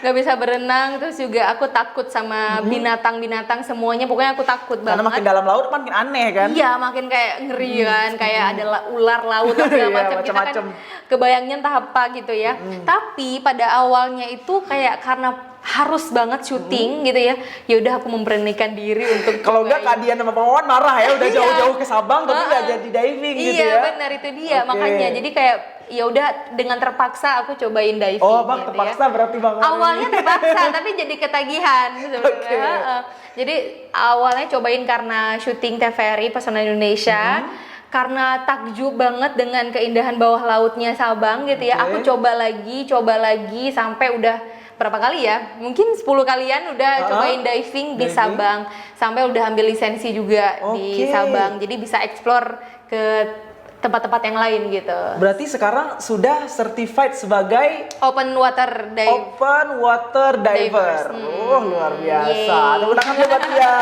nggak bisa berenang, terus juga aku takut sama binatang-binatang semuanya, pokoknya aku takut Karena banget. makin dalam laut makin aneh kan. Iya, makin kayak ngeri kan, kayak ada ular laut atau segala Iya, macam. Kita kan macam-macam. kebayangnya entah apa gitu ya. Tapi pada awalnya itu kayak karena harus banget syuting gitu ya. Ya udah aku memberanikan diri untuk Kalau enggak Kak cobain. Dian sama Bang Wawan marah ya, udah Iya. jauh-jauh ke Sabang tapi nggak jadi diving Iya, gitu ya. benar itu dia. Oke. Makanya jadi kayak ya udah dengan terpaksa aku cobain diving Oh, Bang gitu terpaksa ya. berarti Bang. Awalnya terpaksa tapi jadi ketagihan sebenarnya. Oke. Heeh. Jadi awalnya cobain karena syuting TVRI Pesona Indonesia. Karena takjub banget dengan keindahan bawah lautnya Sabang gitu ya. Oke. Aku coba lagi sampai udah berapa kali ya? Mungkin 10 kalian udah cobain diving di Diving. Sabang. Sampai udah ambil lisensi juga di Oke. Sabang. Jadi bisa explore ke tempat-tempat yang lain gitu. Berarti sekarang sudah certified sebagai Open water dive. Open Water Diver. Divers. Luar biasa. Yeay. Tepuk tangan buat dia.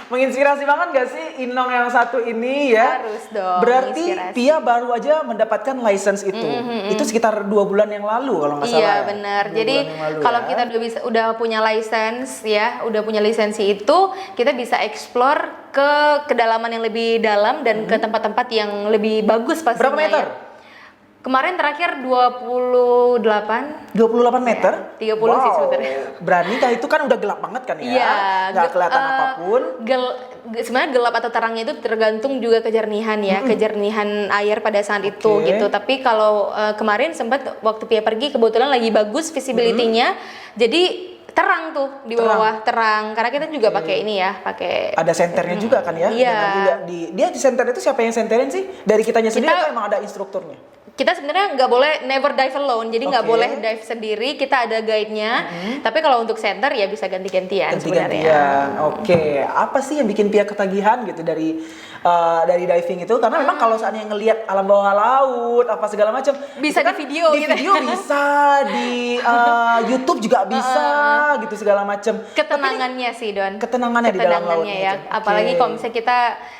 Menginspirasi banget gak sih Inong yang satu ini ya? Harus dong, Berarti menginspirasi. Pia baru aja mendapatkan license itu. Itu sekitar 2 bulan yang lalu kalau nggak salah. Iya ya? benar. 2 Jadi bulan yang lalu kalau ya. kita udah punya license ya, udah punya lisensi itu, kita bisa explore ke kedalaman yang lebih dalam dan ke tempat-tempat yang lebih bagus pastinya. Berapa meter? ya. Kemarin terakhir 28. 28 meter? 30 sih sebenarnya. Berani kah itu kan udah gelap banget kan ya? Iya, Nggak kelihatan apapun. Sebenarnya gelap atau terangnya itu tergantung juga kejernihan ya, kejernihan air pada saat itu Oke. gitu. Tapi kalau kemarin sempat waktu Pia pergi kebetulan lagi bagus visibility-nya, jadi terang tuh di bawah terang. Karena kita juga pakai ini ya, pakai Ada senternya juga kan ya? Iya. Dengan juga dia di senter itu siapa yang senterin sih? Dari kitanya sendiri Kita- atau emang ada instrukturnya? kita sebenarnya nggak boleh never dive alone, jadi nggak Oke. boleh dive sendiri. Kita ada guide-nya. Tapi kalau untuk center ya bisa ganti-gantian sebenarnya. Ganti-gantian. Oke, apa sih yang bikin Pia ketagihan gitu dari diving itu? Karena memang kalau saatnya ngelihat alam bawah laut apa segala macam Bisa itu di video di gitu. video bisa, di YouTube juga bisa gitu segala macam. Ketenangannya sih Don. Ketenangannya di dalam laut Ketenangannya ya. gitu. Apalagi Oke. kalau misalnya kita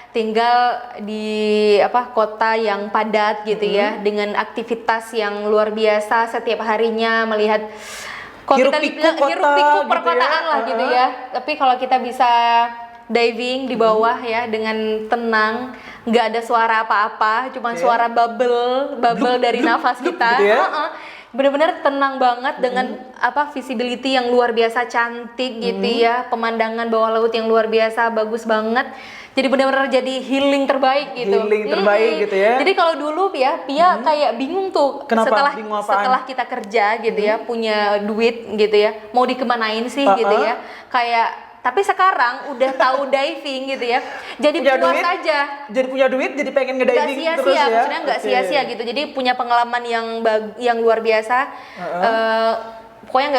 tinggal di kota yang padat gitu ya, dengan aktivitas yang luar biasa setiap harinya, melihat kalau kita Hiruk-pikuk bilang kota hiruk-pikuk gitu perkotaan ya. lah gitu ya. Tapi kalau kita bisa diving di bawah ya dengan tenang, nggak ada suara apa-apa, cuma Oke. suara bubble dari bluk, nafas bluk kita. gitu ya. Heeh. Bener-bener tenang banget dengan visibility yang luar biasa cantik gitu ya, pemandangan bawah laut yang luar biasa bagus banget. Jadi benar-benar jadi healing terbaik gitu. Healing terbaik gitu ya. Jadi kalau dulu Pia kayak bingung tuh. Kenapa? Setelah Bingung apaan? setelah kita kerja gitu ya, punya duit gitu ya, mau dikemanain sih gitu ya. Kayak tapi sekarang udah tahu diving gitu ya, jadi Punya puas duit, aja. Jadi punya duit, jadi pengen Nggak ngediving sia-sia, terus ya. maksudnya nggak Oke. sia-sia gitu. Jadi punya pengalaman yang luar biasa. Pokoknya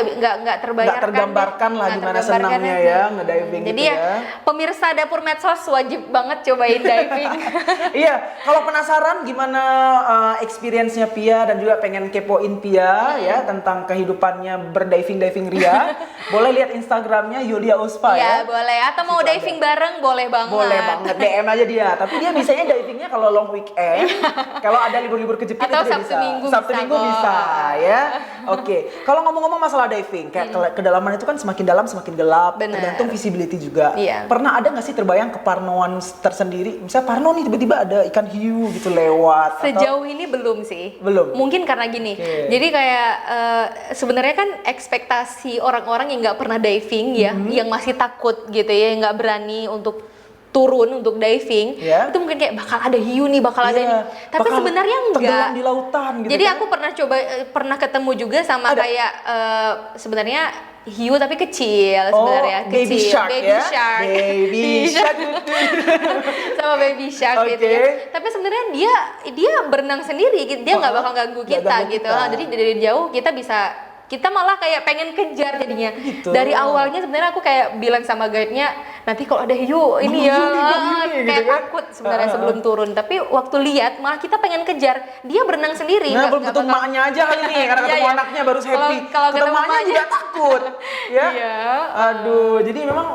nggak terbayarkan. Nggak tergambarkan deh. lah Nggak gimana tergambarkan senangnya deh. ya ngediving Jadi gitu ya, ya. pemirsa Dapur Medsos wajib banget cobain diving. Iya, kalau penasaran gimana experience-nya Pia dan juga pengen kepoin Pia ya tentang kehidupannya berdiving Ria, boleh lihat Instagramnya Yulia Uspa Ya ya. boleh. Atau mau diving bareng boleh banget. Boleh banget, DM aja dia. Tapi dia biasanya divingnya kalau long weekend, kalau ada libur-libur kejepit Atau itu dia Sabtu bisa. Minggu Sabtu bisa Minggu kok. bisa ya. Oke, kalau ngomong-ngomong masalah diving, kayak kedalaman itu kan semakin dalam semakin gelap, Bener. tergantung visibility juga. Iya. Pernah ada nggak sih terbayang keparnoan tersendiri? Misalnya parno nih tiba-tiba ada ikan hiu gitu lewat. atau- Sejauh ini belum sih. Belum? Mungkin karena gini. Oke. Jadi kayak sebenarnya kan ekspektasi orang-orang yang nggak pernah diving ya, yang masih takut gitu ya, yang nggak berani untuk turun untuk diving, Iya. itu mungkin kayak bakal ada hiu nih, bakal ada Iya, nih. Tapi bakal sebenarnya enggak. tenggelam di lautan gitu. Jadi kan? aku pernah ketemu juga sama Ada? kayak sebenarnya hiu tapi kecil sebenarnya, baby kecil. shark Baby ya. shark. Baby shark. Sama baby shark gitu Oke. ya. Tapi sebenarnya dia berenang sendiri gitu. Dia nggak bakal ganggu Nggak kita ganggu gitu. kita. Nah, jadi dari jauh kita malah kayak pengen kejar jadinya. Gitu. Dari awalnya sebenarnya aku kayak bilang sama guide-nya, nanti kalau ada hiu ini ya, Bang, ini, kayak gitu kan? takut sebenarnya sebelum turun. Tapi waktu lihat malah kita pengen kejar. Dia berenang sendiri. Nah, nggak- belum nggak ketemu bakal- maknya aja kali nih, karena Iya, ketemu iya. anaknya baru Kalau- happy. kalau ketemu maknya maknya. juga takut. Ya. Iya. Aduh, jadi memang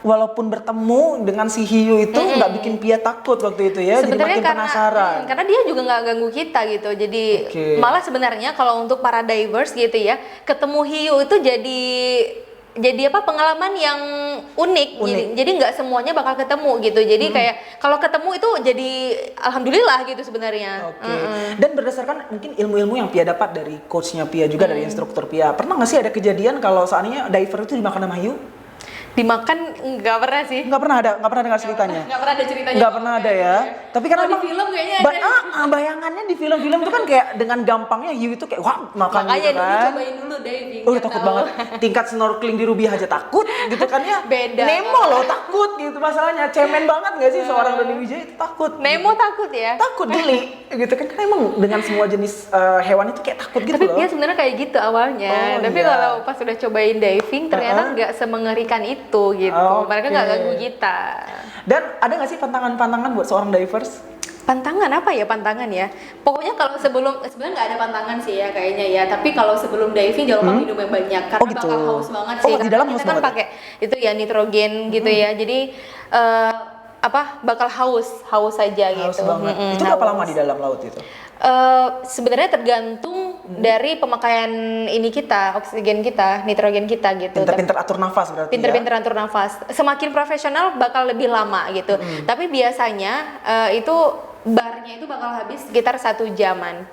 walaupun bertemu dengan si hiu itu nggak bikin Pia takut waktu itu ya, jadi makin penasaran. Karena dia juga nggak ganggu kita gitu, jadi malah sebenarnya kalau untuk para divers gitu ya, ketemu hiu itu jadi apa, pengalaman yang unik. Jadi nggak semuanya bakal ketemu gitu, jadi kayak kalau ketemu itu jadi alhamdulillah gitu sebenarnya. Dan berdasarkan mungkin ilmu-ilmu yang Pia dapat dari coachnya Pia juga, dari instruktur Pia, pernah nggak sih ada kejadian kalau seandainya diver itu dimakan sama hiu? Dimakan nggak pernah sih. Nggak pernah dengar ceritanya. Nggak pernah ada ceritanya. Nggak pernah ada ya. Tapi kan di film kayaknya ada. Bayangannya di film-film itu kan kayak dengan gampangnya hiu itu kayak wah makan gitu kan. Makanya cobain dulu diving. Takut banget. Tingkat snorkeling di Ruby aja takut gitu kan ya. Beda. Nemo loh takut gitu masalahnya. Cemen banget nggak sih seorang Doni Wijaya itu takut. Nemo takut ya? Takut geli gitu kan. Karena emang dengan semua jenis hewan itu kayak takut gitu tapi loh. dia sebenarnya kayak gitu awalnya. Tapi kalau pas udah cobain diving ternyata nggak semengerikan itu gitu. Mereka nggak ganggu kita. Dan ada nggak sih pantangan-pantangan buat seorang divers? Pantangan apa ya pantangan ya? Pokoknya kalau sebenarnya nggak ada pantangan sih ya kayaknya ya. Tapi kalau sebelum diving jangan lupa minum yang banyak karena gitu. bakal haus banget sih. Di dalam kita kan pakai itu ya nitrogen gitu ya. Jadi bakal haus saja gitu. Itu berapa lama di dalam laut itu? Sebenarnya tergantung dari pemakaian ini kita, oksigen kita, nitrogen kita gitu. Pinter-pinter atur nafas berarti. Pinter-pinter atur nafas. Semakin profesional bakal lebih lama gitu. Tapi biasanya itu barnya itu bakal habis sekitar 1 jaman.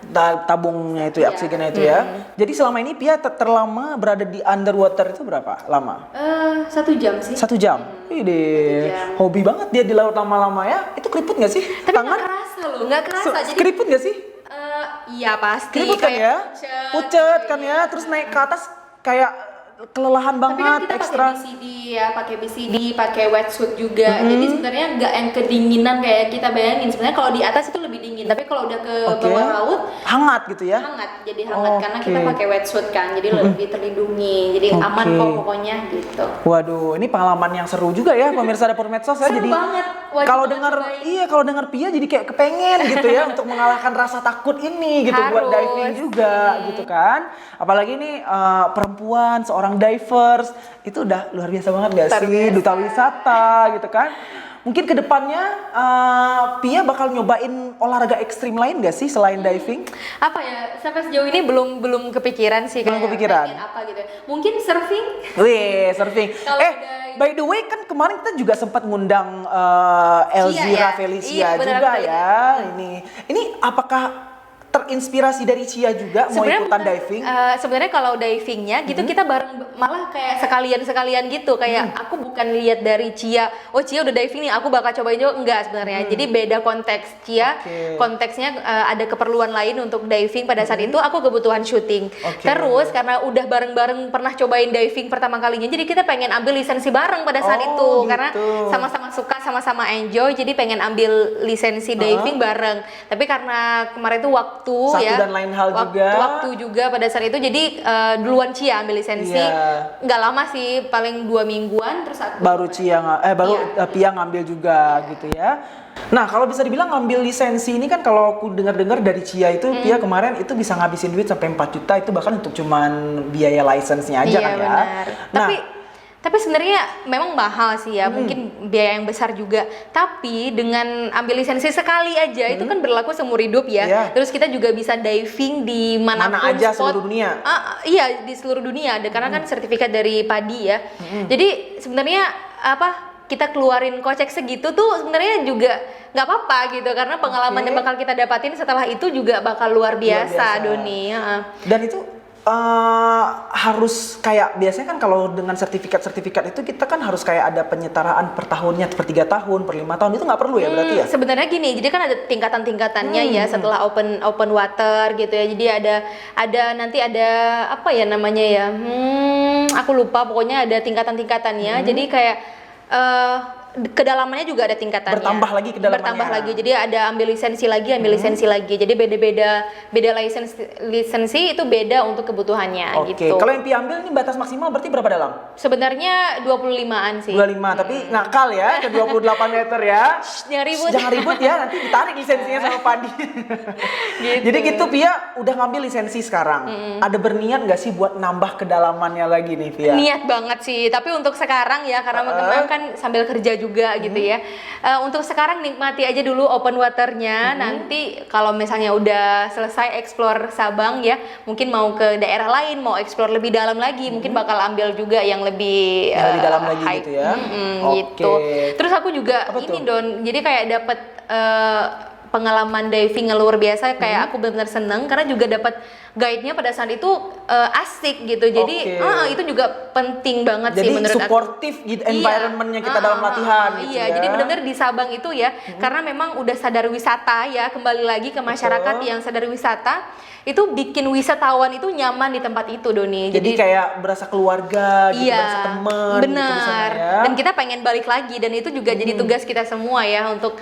Tabungnya itu ya, oksigennya itu ya. Jadi selama ini Pia terlama berada di underwater itu berapa lama? 1 jam sih. 1 jam. Hobi banget dia di laut lama-lama ya. Itu keriput nggak sih? Tapi nggak kerasa loh, nggak kerasa. Jadi keriput nggak sih? Iya pasti. Keriput kan ya? Pucet kan ya. Terus naik ke atas kayak kelelahan banget. Tapi kan kita ekstra. pakai BCD, pakai wetsuit juga. Jadi sebenarnya nggak yang kedinginan kayak kita bayangin. Sebenarnya kalau di atas itu lebih dingin, tapi kalau udah ke bawah laut hangat gitu ya? Hangat, jadi hangat karena kita pakai wetsuit kan, jadi lebih terlindungi. Jadi aman kok pokoknya gitu. Waduh, ini pengalaman yang seru juga ya pemirsa Dapur Medsos ya. Seru Jadi banget. Kalau dengar Pia jadi kayak kepengen gitu ya untuk mengalahkan rasa takut ini gitu. Buat diving juga gitu kan. Apalagi nih perempuan seorang divers itu udah luar biasa banget gak sih, duta wisata gitu kan. Mungkin kedepannya Pia bakal nyobain olahraga ekstrim lain gak sih selain diving? Apa ya, sampai sejauh ini belum kepikiran sih. Belum kepikiran? Apa gitu, mungkin surfing? Wih, surfing. By the way kan kemarin kita juga sempat ngundang Elzira Felicia juga ya. Ini apakah terinspirasi dari Cia juga mau ikutan diving? Sebenarnya kalau divingnya gitu kita bareng, malah kayak sekalian gitu, kayak aku bukan lihat dari Cia, oh Cia udah diving nih aku bakal cobain juga, enggak sebenarnya. Jadi beda konteks. Cia konteksnya ada keperluan lain untuk diving pada saat itu, aku kebutuhan syuting. Terus karena udah bareng-bareng pernah cobain diving pertama kalinya, jadi kita pengen ambil lisensi bareng pada saat itu karena sama-sama suka, sama-sama enjoy, jadi pengen ambil lisensi diving bareng. Tapi karena kemarin itu waktu dan lain hal waktu juga pada saat itu, jadi duluan Cia ambil lisensi. Nggak lama sih, paling 2 mingguan terus aku baru Pia ngambil juga gitu ya. Nah kalau bisa dibilang ngambil lisensi ini kan, kalau aku dengar-dengar dari Cia itu Pia kemarin itu bisa ngabisin duit sampai 4 juta itu bahkan untuk cuman biaya lisensinya aja kan ya. Benar. Tapi sebenarnya memang mahal sih ya, mungkin biaya yang besar juga. Tapi dengan ambil lisensi sekali aja itu kan berlaku seumur hidup ya. Terus kita juga bisa diving di manapun aja spot. seluruh dunia. Iya, di seluruh dunia ada karena kan sertifikat dari PADI ya. Jadi sebenarnya kita keluarin kocek segitu tuh sebenarnya juga nggak apa-apa gitu, karena pengalaman yang bakal kita dapatin setelah itu juga bakal luar biasa. Doni. Dan itu harus kayak biasanya kan kalau dengan sertifikat itu kita kan harus kayak ada penyetaraan per tahunnya, per 3 tahun, per 5 tahun, itu nggak perlu ya berarti ya? Sebenarnya gini, jadi kan ada tingkatan-tingkatannya ya setelah open water gitu ya. Jadi nanti ada apa ya namanya ya? Aku lupa, pokoknya ada tingkatan-tingkatannya. Jadi kayak kedalamannya juga ada tingkatannya. Bertambah lagi kedalamannya. Bertambah lagi. Jadi ada ambil lisensi lagi, lisensi lagi. Jadi beda lisensi itu beda untuk kebutuhannya gitu. Kalau yang Pia ambil ini batas maksimal berarti berapa dalam? Sebenarnya 25-an sih. 25, tapi ngakal ya ke 28 meter ya. Jangan ribut. Jangan ribut ya, nanti ditarik lisensinya sama Padi. Gitu. Jadi gitu Pia udah ngambil lisensi sekarang. Ada berniat nggak sih buat nambah kedalamannya lagi nih Pia? Niat banget sih, tapi untuk sekarang ya karena memang kan sambil kerja juga gitu ya. Untuk sekarang nikmati aja dulu open waternya. Nanti kalau misalnya udah selesai explore Sabang ya, mungkin mau ke daerah lain, mau explore lebih dalam lagi, mungkin bakal ambil juga yang lebih dalam lagi high. gitu ya. Gitu. Terus aku juga Apa ini tuh? Don, jadi kayak dapet pengalaman diving yang luar biasa, kayak aku benar-benar seneng karena juga dapat guide-nya pada saat itu asik gitu. Jadi itu juga penting banget Jadi sih menurut aku. supportive gitu environment-nya kita dalam latihan gitu Iya, ya. jadi benar-benar di Sabang itu ya, karena memang udah sadar wisata ya, kembali lagi ke masyarakat yang sadar wisata, itu bikin wisatawan itu nyaman di tempat itu Doni. Jadi kayak berasa keluarga gitu, berasa teman gitu di sana benar. ya. Dan kita pengen balik lagi, dan itu juga jadi tugas kita semua ya untuk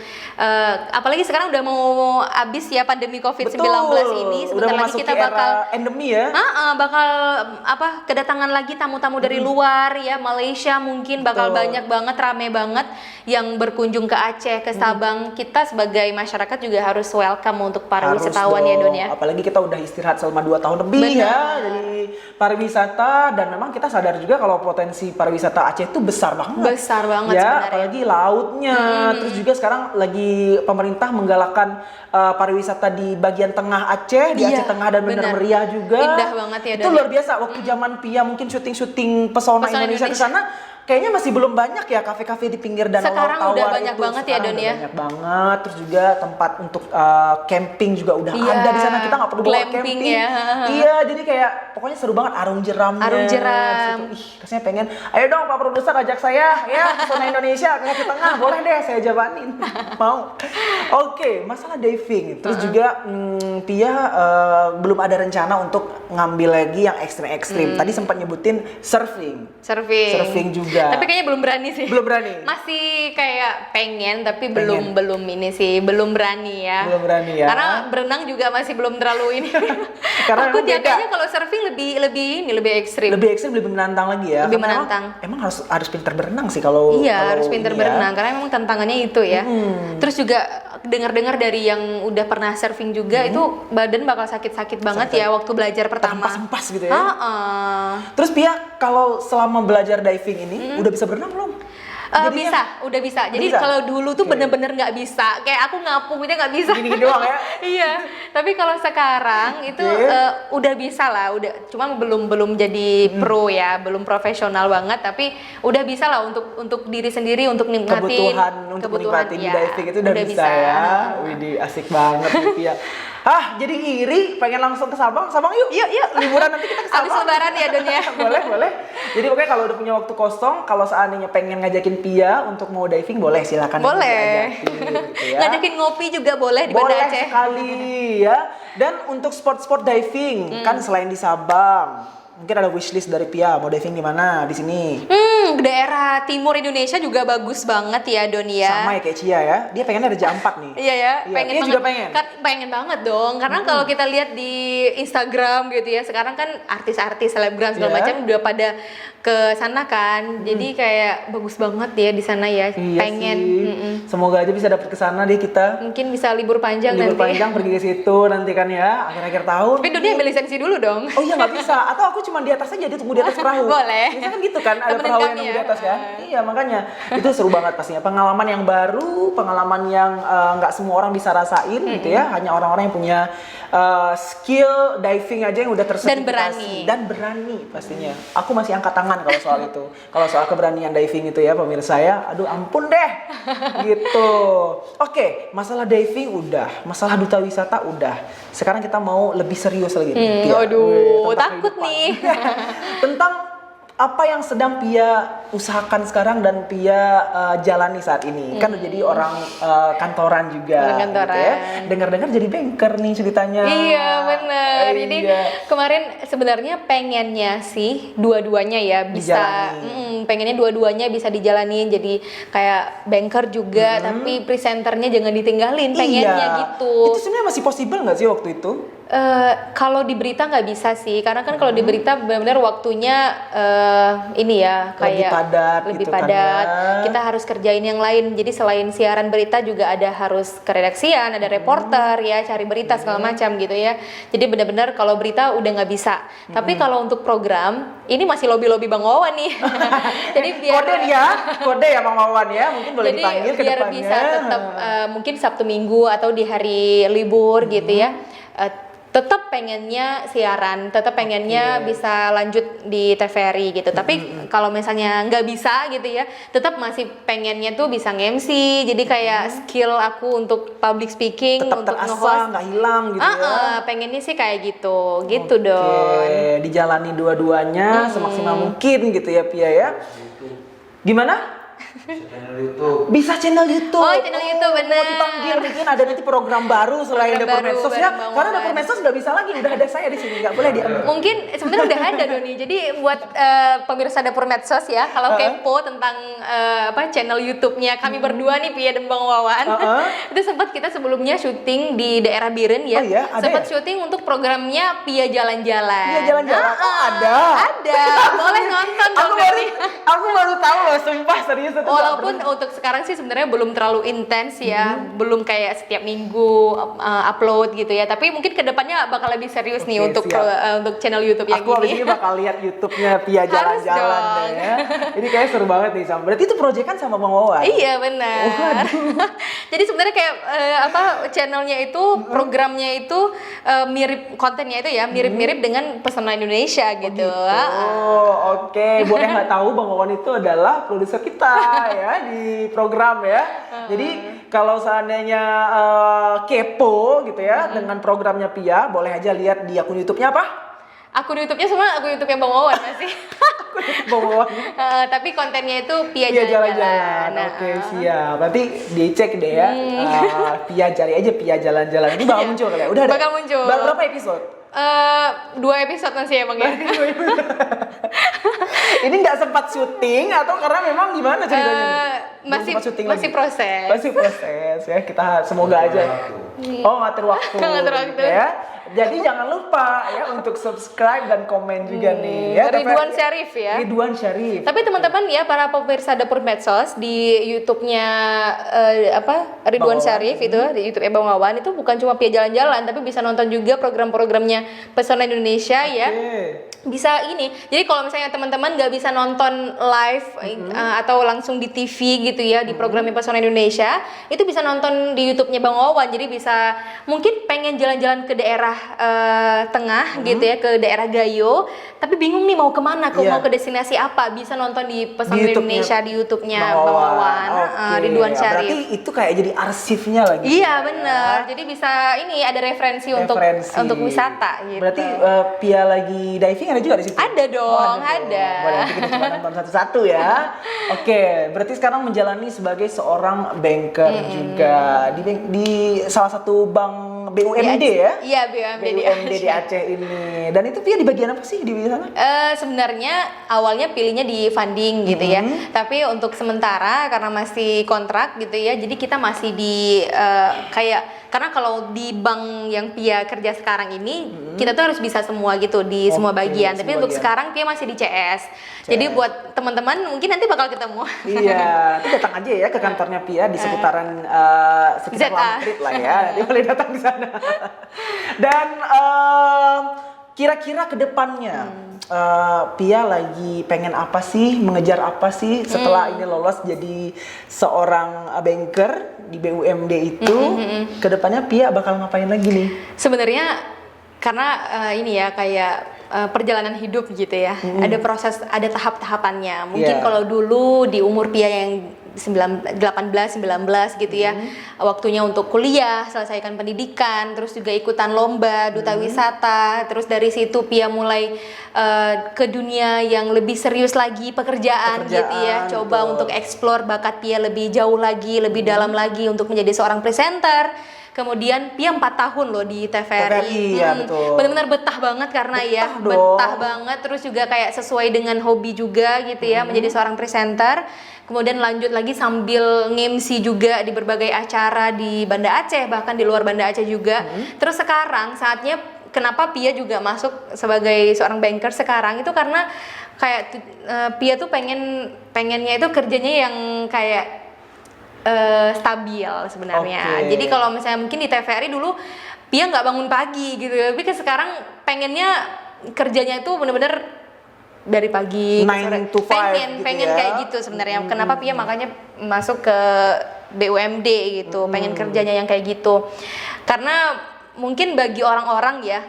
apalagi sekarang udah mau habis ya pandemi COVID-19 ini, sebentar udah lagi memasuki kita bakal era endemi ya. bakal kedatangan lagi tamu-tamu dari luar ya, Malaysia mungkin bakal banyak banget, rame banget yang berkunjung ke Aceh, ke Sabang. Kita sebagai masyarakat juga harus welcome untuk para wisatawan ya Don ya. Apalagi kita udah istirahat selama 2 tahun lebih ya dari pariwisata, dan memang kita sadar juga kalau potensi pariwisata Aceh itu besar banget. Besar banget ya, sebenarnya. apalagi lautnya. Terus juga sekarang lagi pemerintah menggalakkan pariwisata di bagian tengah Aceh, di Aceh Tengah dan Bener Meriah juga. Indah banget ya Itu Don. luar biasa. Waktu zaman Pia mungkin syuting Pesona Indonesia ke sana, kayaknya masih belum banyak ya kafe-kafe di pinggir danau Sekarang Laut Tawar udah banyak itu. banget ya, Sekarang Don udah ya. banyak banget. Terus juga tempat untuk camping juga udah ada di sana. Kita nggak perlu bawa glamping camping. ya. Iya, jadi kayak pokoknya seru banget arung jeramnya. Arung jeram. Di situ. Ih, rasanya pengen. Ayo dong Pak Produser ajak saya ya ke Pesona Indonesia ke Aceh Tengah. Boleh deh, saya jabanin. Mau. Oke, masalah diving. Terus juga Pia belum ada rencana untuk ngambil lagi yang ekstrim-ekstrim. Tadi sempat nyebutin surfing. Surfing juga. Tapi kayaknya belum berani sih. Belum berani. Masih kayak pengen, tapi belum ini sih, belum berani ya. Belum berani ya. Karena berenang juga masih belum terlalu ini. Karena aku emang beda. jatuhnya kalau surfing lebih ekstrim. Lebih ekstrim, lebih menantang lagi ya. Lebih Karena menantang. Emang harus pintar berenang sih kalau. Iya, harus pintar ini ya. berenang karena memang tantangannya itu ya. Terus juga dengar-dengar dari yang udah pernah surfing juga itu badan bakal sakit-sakit banget ya waktu belajar pertama. Terhempas gitu ya. Terus Terus Pia kalau selama belajar diving ini udah bisa berenang belum? udah bisa. Jadi bisa? kalau dulu tuh bener-bener nggak bisa. Kayak aku ngapung aja nggak bisa. Gini-gini doang ya? Iya. Tapi kalau sekarang itu udah bisa lah. Udah, cuma belum jadi pro ya, belum profesional banget. Tapi udah bisa lah untuk diri sendiri, untuk nikmatin Untuk menikmati di ya, diving itu udah bisa ya. Widih, asik banget nih Pia. Jadi iri, pengen langsung ke Sabang. Sabang yuk. Yuk. Liburan nanti kita ke Sabang. Habis lebaran ya Don ya. boleh. Jadi pokoknya kalau udah punya waktu kosong, kalau seandainya pengen ngajakin Pia untuk mau diving, boleh silakan. Boleh. Gitu ya. Ngajakin ngopi juga boleh di Banda Boleh Aceh. sekali ya. Dan untuk sport-sport diving, kan selain di Sabang, mungkin ada wishlist dari Pia, mau diving di mana di sini? Daerah timur Indonesia juga bagus banget ya Don ya. Sama ya kayak Cia ya, dia pengennya Raja Ampat nih. Iya ya, pengen Pia banget. juga pengen. Kan pengen banget dong, karena kalau kita lihat di Instagram gitu ya, sekarang kan artis-artis selebgram segala macam udah pada ke sana kan. Jadi kayak bagus banget ya di sana ya. Iya pengen. sih. Semoga aja bisa dapet ke sana deh kita. Mungkin bisa libur panjang Libur nanti. panjang pergi ke situ nanti kan ya, akhir-akhir tahun. Tapi Doni ambil lisensi dulu dong. Oh iya nggak bisa, atau aku cuma di atas aja, dia tunggu di atas perahu. Boleh. Biasanya kan gitu kan, ada Temenin perahu yang kami nunggu ya. di atas kan. Iya makanya, itu seru banget pastinya. Pengalaman yang baru, pengalaman yang nggak semua orang bisa rasain gitu ya. Hanya orang-orang yang punya skill diving aja yang udah tersertifikasi. Dan berani pastinya. Aku masih angkat tangan kalau soal itu. Kalau soal keberanian diving itu ya pemirsa ya, aduh ampun deh. Gitu. Oke, masalah diving udah, masalah duta wisata udah. Sekarang kita mau lebih serius lagi nih. Pia. Aduh, Tentang takut kehidupan. nih. Tentang apa yang sedang Pia usahakan sekarang dan Pia jalani saat ini? Kan jadi orang kantoran juga, Orang kantoran. gitu ya. Dengar-dengar jadi banker nih ceritanya. Iya bener. Jadi Iya. kemarin sebenarnya pengennya sih dua-duanya ya bisa, pengennya dua-duanya bisa dijalanin. Jadi kayak banker juga, tapi presenternya jangan ditinggalin. Pengennya Iya. gitu. Itu sebenarnya masih possible nggak sih waktu itu? Kalau di berita nggak bisa sih, karena kan kalau di berita benar-benar waktunya ini ya Lebih kayak padat lebih gitu kan padat. ya. Kita harus kerjain yang lain. Jadi selain siaran berita juga ada harus ke redaksian, ada reporter ya, cari berita segala macam gitu ya. Jadi benar-benar kalau berita udah nggak bisa. Tapi kalau untuk program ini masih lobby-lobby Bang Wawan nih. Jadi biar Kode ya Bang Wawan ya, mungkin boleh jadi dipanggil ke biar depannya. bisa tetap mungkin Sabtu Minggu atau di hari libur gitu ya. Tetap pengennya siaran, tetap pengennya bisa lanjut di TVRI gitu. Tapi kalau misalnya nggak bisa gitu ya, tetap masih pengennya tuh bisa nge-MC. Jadi kayak skill aku untuk public speaking, Tetap untuk terasa, nge-host. nggak hilang gitu ya. Pengennya sih kayak gitu, gitu Don. Oke, dijalani dua-duanya semaksimal mungkin gitu ya Pia ya. Gimana? Channel YouTube. Bisa channel YouTube. Oh, channel YouTube, bener. Mau dipanggil mungkin ada nanti program baru selain Program Dapur baru Medsos ya. bareng Bang Karena Wawan. Dapur Medsos nggak bisa lagi, udah ada saya di sini, nggak boleh diambil. Mungkin sebenarnya udah ada Doni. Jadi buat pemirsa Dapur Medsos ya, kalau kepo tentang channel YouTube-nya kami berdua nih Pia dan Bang Wawan. Itu sempat kita sebelumnya syuting di daerah Biren ya. Oh iya, ada Sempat ya? syuting untuk programnya Pia Jalan-Jalan. Pia Jalan-Jalan. Oh, ada. Ada. Boleh nonton dong. Aku baru tahu loh, sumpah serius itu. Walaupun untuk sekarang sih sebenarnya belum terlalu intens ya, belum kayak setiap minggu upload gitu ya. Tapi mungkin kedepannya bakal lebih serius nih Oke, untuk siap. untuk channel YouTube yang Aku abis ini. ini bakal lihat YouTube-nya Pia Harus Jalan-Jalan dong. deh ya. Ini kayaknya seru banget nih Sam. Berarti itu proyekan sama Bang Wawan? Iya benar. Jadi sebenarnya kayak channelnya itu, programnya itu mirip kontennya itu ya, mirip-mirip dengan Pesona Indonesia gitu. Oh, oke. Buat yang nggak tahu, Bang Wawan itu adalah produser kita ya di program ya. Jadi kalau seandainya kepo gitu ya dengan programnya Pia, boleh aja lihat di akun YouTube-nya apa? Akun YouTube-nya semua akun YouTube yang Bang Wawan masih. Bang Wawan. Tapi kontennya itu Pia Pia Jalan-Jalan. Jalan-Jalan. Oke, siap. Berarti dicek deh ya. Pia cari aja Pia Jalan-Jalan. Ini bakal muncul kali ya? Udah ada? Bakal muncul. Berapa episode? 2 episode masih ya Bang ya. Ini nggak sempat syuting atau karena memang gimana ceritanya? Belum Masih sempat syuting masih lagi? proses. Masih proses ya. Kita semoga aja. Oh, ngatur waktu. Ngatur waktu. Gitu ya. Jadi jangan lupa ya untuk subscribe dan komen juga nih ya. Ridwan Syarif ya. Ridwan Syarif. Tapi teman-teman ya, para pemirsa Dapur Medsos di YouTube-nya Ridwan Bang Wawan. Syarif itu, di YouTube Bang Wawan itu bukan cuma Pia Jalan-Jalan, tapi bisa nonton juga program-programnya Pesona Indonesia ya. Bisa ini. Jadi kalau misalnya teman-teman nggak bisa nonton live atau langsung di TV gitu ya di programnya Pesona Indonesia, itu bisa nonton di YouTube-nya Bang Wawan. Jadi bisa mungkin pengen jalan-jalan ke daerah tengah gitu ya, ke daerah Gayo, tapi bingung nih mau kemana, mau ke destinasi apa, bisa nonton di Pesona Di YouTube-nya Indonesia di YouTube-nya Bang Wawan. Oke. Ridwan Berarti Syarif. itu kayak jadi arsipnya lagi. Iya bener. Jadi bisa ini ada referensi untuk wisata gitu. Berarti Pia lagi diving ada juga di situ? Ada dong, ada. Boleh nanti kita coba nonton satu-satu ya. Oke, berarti sekarang menjalani sebagai seorang banker juga di salah satu bank BUMD ya? Iya, BUMD di BUMD di Aceh. Aceh ini. Dan itu Pia di bagian apa sih di sana? Sebenarnya awalnya pilihnya di funding gitu ya, tapi untuk sementara karena masih kontrak gitu ya, jadi kita masih di karena kalau di bank yang Pia kerja sekarang ini kita tuh harus bisa semua gitu di semua bagian, tapi semua untuk bagian. sekarang Pia masih di CS. Jadi buat teman-teman mungkin nanti bakal ketemu. Iya, nanti datang aja ya ke kantornya Pia di seputaran sekitar ZA. Lamprit lah ya. Nanti boleh datang di sana. Dan kira-kira ke depannya Pia lagi pengen apa sih, mengejar apa sih setelah ini lolos jadi seorang banker di BUMD itu? Ke depannya Pia bakal ngapain lagi nih? Sebenarnya karena ini ya kayak perjalanan hidup gitu ya, ada proses, ada tahap-tahapannya. Mungkin Iya. kalau dulu di umur Pia yang 18, 19 gitu ya. Waktunya untuk kuliah, selesaikan pendidikan, terus juga ikutan lomba, duta wisata. Terus dari situ Pia mulai ke dunia yang lebih serius lagi, pekerjaan gitu ya. Coba betul. untuk explore bakat Pia lebih jauh lagi, lebih dalam lagi untuk menjadi seorang presenter. Kemudian Pia 4 tahun loh di TVRI. ya, betul. Benar-benar betah banget karena Betah dong. betah banget. Terus juga kayak sesuai dengan hobi juga gitu ya, menjadi seorang presenter. Kemudian lanjut lagi sambil nge-MC juga di berbagai acara di Banda Aceh, bahkan di luar Banda Aceh juga. Terus sekarang saatnya kenapa Pia juga masuk sebagai seorang banker sekarang itu karena kayak Pia tuh pengennya itu kerjanya yang kayak stabil sebenarnya. Oke. Jadi kalau misalnya mungkin di TVRI dulu Pia nggak bangun pagi gitu, tapi sekarang pengennya kerjanya itu bener-bener dari pagi ke 9 sore. to 5 pengen gitu ya. kayak gitu sebenarnya. Kenapa Pia makanya masuk ke BUMD gitu, pengen kerjanya yang kayak gitu. Karena mungkin bagi orang-orang ya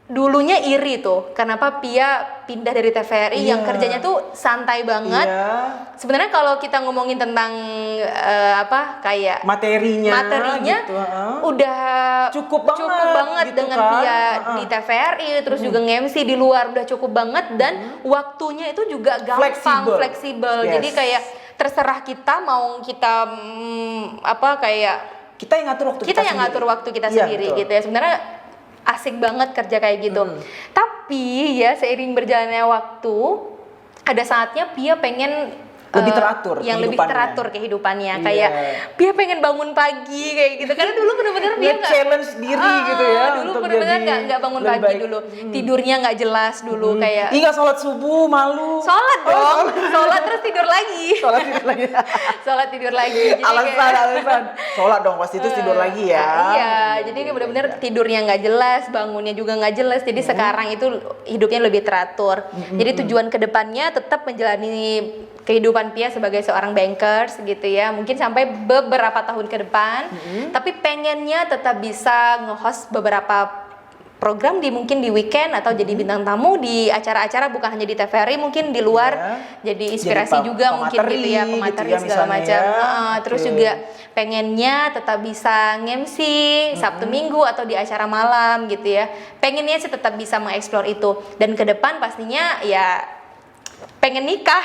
dulunya iri tuh, kenapa Pia pindah dari TVRI yang kerjanya tuh santai banget. Sebenarnya kalau kita ngomongin tentang kayak materinya gitu, udah cukup banget gitu dengan kan. Pia di TVRI, terus juga nge-MC di luar udah cukup banget, dan waktunya itu juga gampang, fleksibel. Yes. Jadi kayak terserah kita mau kita kita yang ngatur waktu kita yang ngatur waktu kita sendiri gitu ya. Sebenarnya asik banget kerja kayak gitu. Tapi ya seiring berjalannya waktu, ada saatnya Pia pengen lebih teratur yang lebih teratur kehidupannya. Kayak Pia pengen bangun pagi kayak gitu. Karena dulu bener-bener Pia nggak challenge diri gitu ya. Dulu bener-bener nggak bangun pagi dulu. Tidurnya nggak jelas dulu kayak. Nggak sholat subuh, malu. Sholat dong, sholat terus tidur lagi. Sholat tidur lagi. Sholat tidur lagi. Jadi alasan. Sholat dong pasti itu tidur lagi ya. Iya, jadi kayak bener-bener tidurnya nggak jelas, bangunnya juga nggak jelas. Jadi sekarang itu hidupnya lebih teratur. Jadi tujuan kedepannya tetap menjalani kehidupan Pia sebagai seorang bankers gitu ya, mungkin sampai beberapa tahun ke depan. Tapi pengennya tetap bisa nge-host beberapa program mungkin di weekend atau jadi bintang tamu di acara-acara, bukan hanya di TVRI, mungkin di luar jadi inspirasi jadi juga mungkin gitu ya, pemateri gitu ya, segala macam. Terus Oke. juga pengennya tetap bisa nge-MC Sabtu Minggu atau di acara malam gitu ya. Pengennya sih tetap bisa mengeksplor itu, dan ke depan pastinya ya pengen nikah.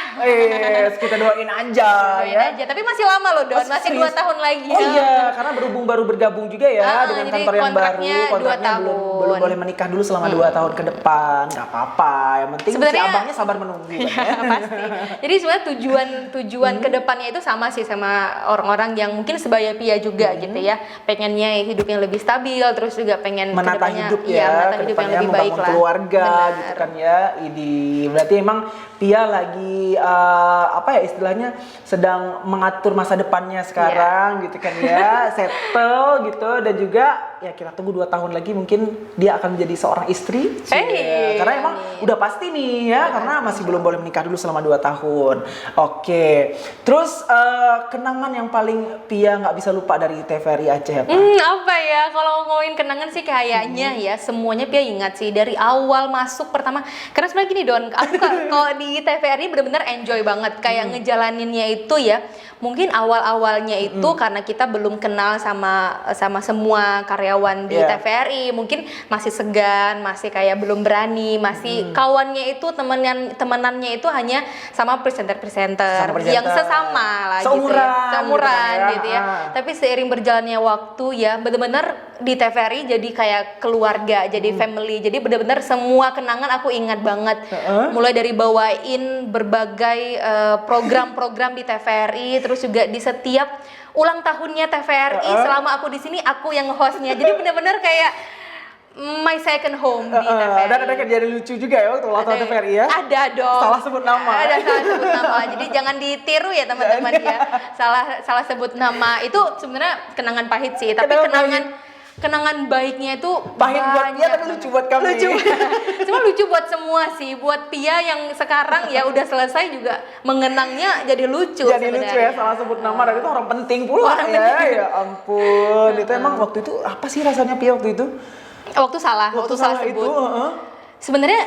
Kita doain aja Doain aja. Tapi masih lama loh Don, masih 2 tahun lagi. Oh iya, karena baru bergabung juga ya dengan jadi kantor yang baru. kontraknya 2 tahun. belum boleh menikah dulu selama 2 tahun ke depan. Gak apa-apa, yang penting si Sebenarnya- abangnya sabar menunggu. Ya, pasti. Jadi sebenarnya tujuan kedepannya itu sama sih sama orang-orang yang mungkin sebaya Pia juga gitu ya. Pengennya hidupnya lebih stabil, terus juga pengen Menata kedepannya, hidup iya, ya, menata hidup yang kedepannya lebih baik membangun lah. keluarga Benar. gitu kan ya. Berarti emang Pia lagi istilahnya sedang mengatur masa depannya sekarang gitu kan ya, settle gitu, dan juga ya kita tunggu 2 tahun lagi mungkin dia akan menjadi seorang istri. Karena emang udah pasti nih ya, karena masih belum boleh menikah dulu selama 2 tahun. Oke. Terus kenangan yang paling Pia nggak bisa lupa dari TVRI Aceh apa? Apa ya, kalau ngomongin kenangan sih kayaknya ya semuanya Pia ingat sih dari awal masuk pertama. Karena sebenarnya gini Don, aku kalau di TVRI bener-bener enjoy banget kayak ngejalaninnya itu ya. Mungkin awal-awalnya itu karena kita belum kenal sama semua karyawan di TVRI, mungkin masih segan, masih kayak belum berani, masih kawannya itu temenannya itu hanya sama presenter-presenter yang sesama lah seumuran gitu ya. Tapi seiring berjalannya waktu ya bener-bener di TVRI jadi kayak keluarga, jadi family. Jadi bener-bener semua kenangan aku ingat banget. Mulai dari bawain berbagai program-program di TVRI, terus juga di setiap ulang tahunnya TVRI selama aku di sini aku yang hostnya. Jadi bener-bener kayak my second home di TVRI. Dan ada kejadian lucu juga ya waktu ulang tahun TVRI ya? Ada dong. Salah sebut nama. Ada salah sebut nama. Jadi jangan ditiru ya teman-teman ya. Salah sebut nama itu sebenarnya kenangan pahit sih. Tapi kenangan baiknya itu Pahit buat Pia banyak. tapi lucu buat kami. Cuma lucu buat semua sih. Buat Pia yang sekarang ya udah selesai juga mengenangnya jadi lucu. Jadi lucu ya, salah sebut nama, dan itu orang penting pula ya. Ya ampun. Itu emang waktu itu apa sih rasanya Pia waktu itu? Waktu salah Waktu salah salah sebut. itu, Sebenarnya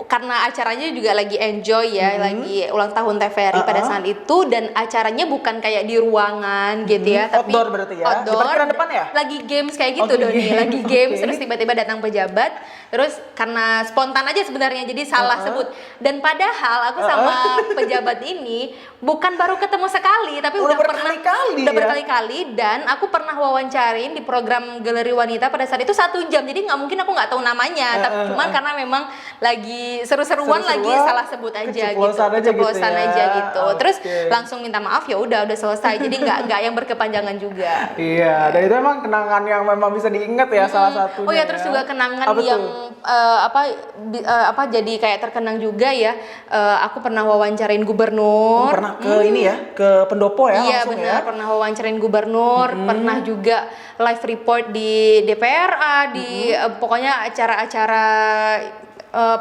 karena acaranya juga lagi enjoy ya, lagi ulang tahun TVRI pada saat itu, dan acaranya bukan kayak di ruangan gitu ya, tapi outdoor berarti ya? Di outdoor, parkiran depan ya? lagi games kayak gitu Oh, Doni, lagi games, Oke. terus tiba-tiba datang pejabat, terus karena spontan aja sebenarnya, jadi salah sebut, dan padahal aku sama pejabat ini bukan baru ketemu sekali, tapi Udah udah pernah, berkali-kali udah ya? berkali-kali, dan aku pernah wawancarin di program Galeri Wanita pada saat itu 1 jam, jadi nggak mungkin aku nggak tahu namanya, tapi cuman karena memang lagi seru-seruan, lagi salah sebut aja gitu, keceplosan aja gitu. Terus langsung minta maaf, ya udah selesai, jadi nggak yang berkepanjangan juga. Iya, dan itu emang kenangan yang memang bisa diingat ya salah satunya. Oh ya, terus juga kenangan Apa yang tuh? jadi kayak terkenang juga ya. Aku pernah wawancarain gubernur. Pernah ke ini ya, ke pendopo ya Iya langsung benar, ya? pernah wawancarain gubernur, pernah juga live report di DPRA, di pokoknya acara-acara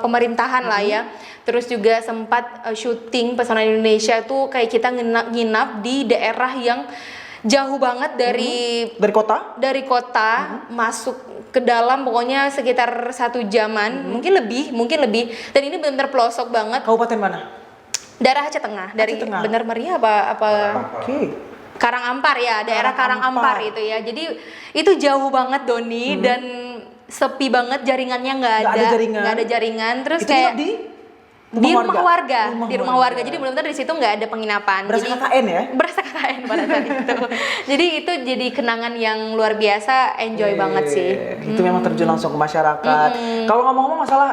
pemerintahan lah ya. Terus juga sempat syuting Pesona Indonesia tuh kayak kita nginap di daerah yang jauh banget dari Dari kota? masuk ke dalam, pokoknya sekitar 1 jaman, mungkin lebih, dan ini benar-benar pelosok banget, Kabupaten mana? daerah Aceh Tengah, dari Aceh Tengah. Benar Meriah apa Oke. Karangampar ya, daerah Karangampar itu ya. Jadi itu jauh banget Doni, dan sepi banget, jaringannya nggak ada jaringan. Terus Itu kayak nginep di rumah warga, Rumah di rumah warga. Jadi benar-benar di situ nggak ada penginapan. Berasa Jadi KKN ya? berasa KKN pada saat itu. Jadi itu jadi kenangan yang luar biasa, enjoy banget sih. Itu memang terjun langsung ke masyarakat. Kalau ngomong-ngomong masalah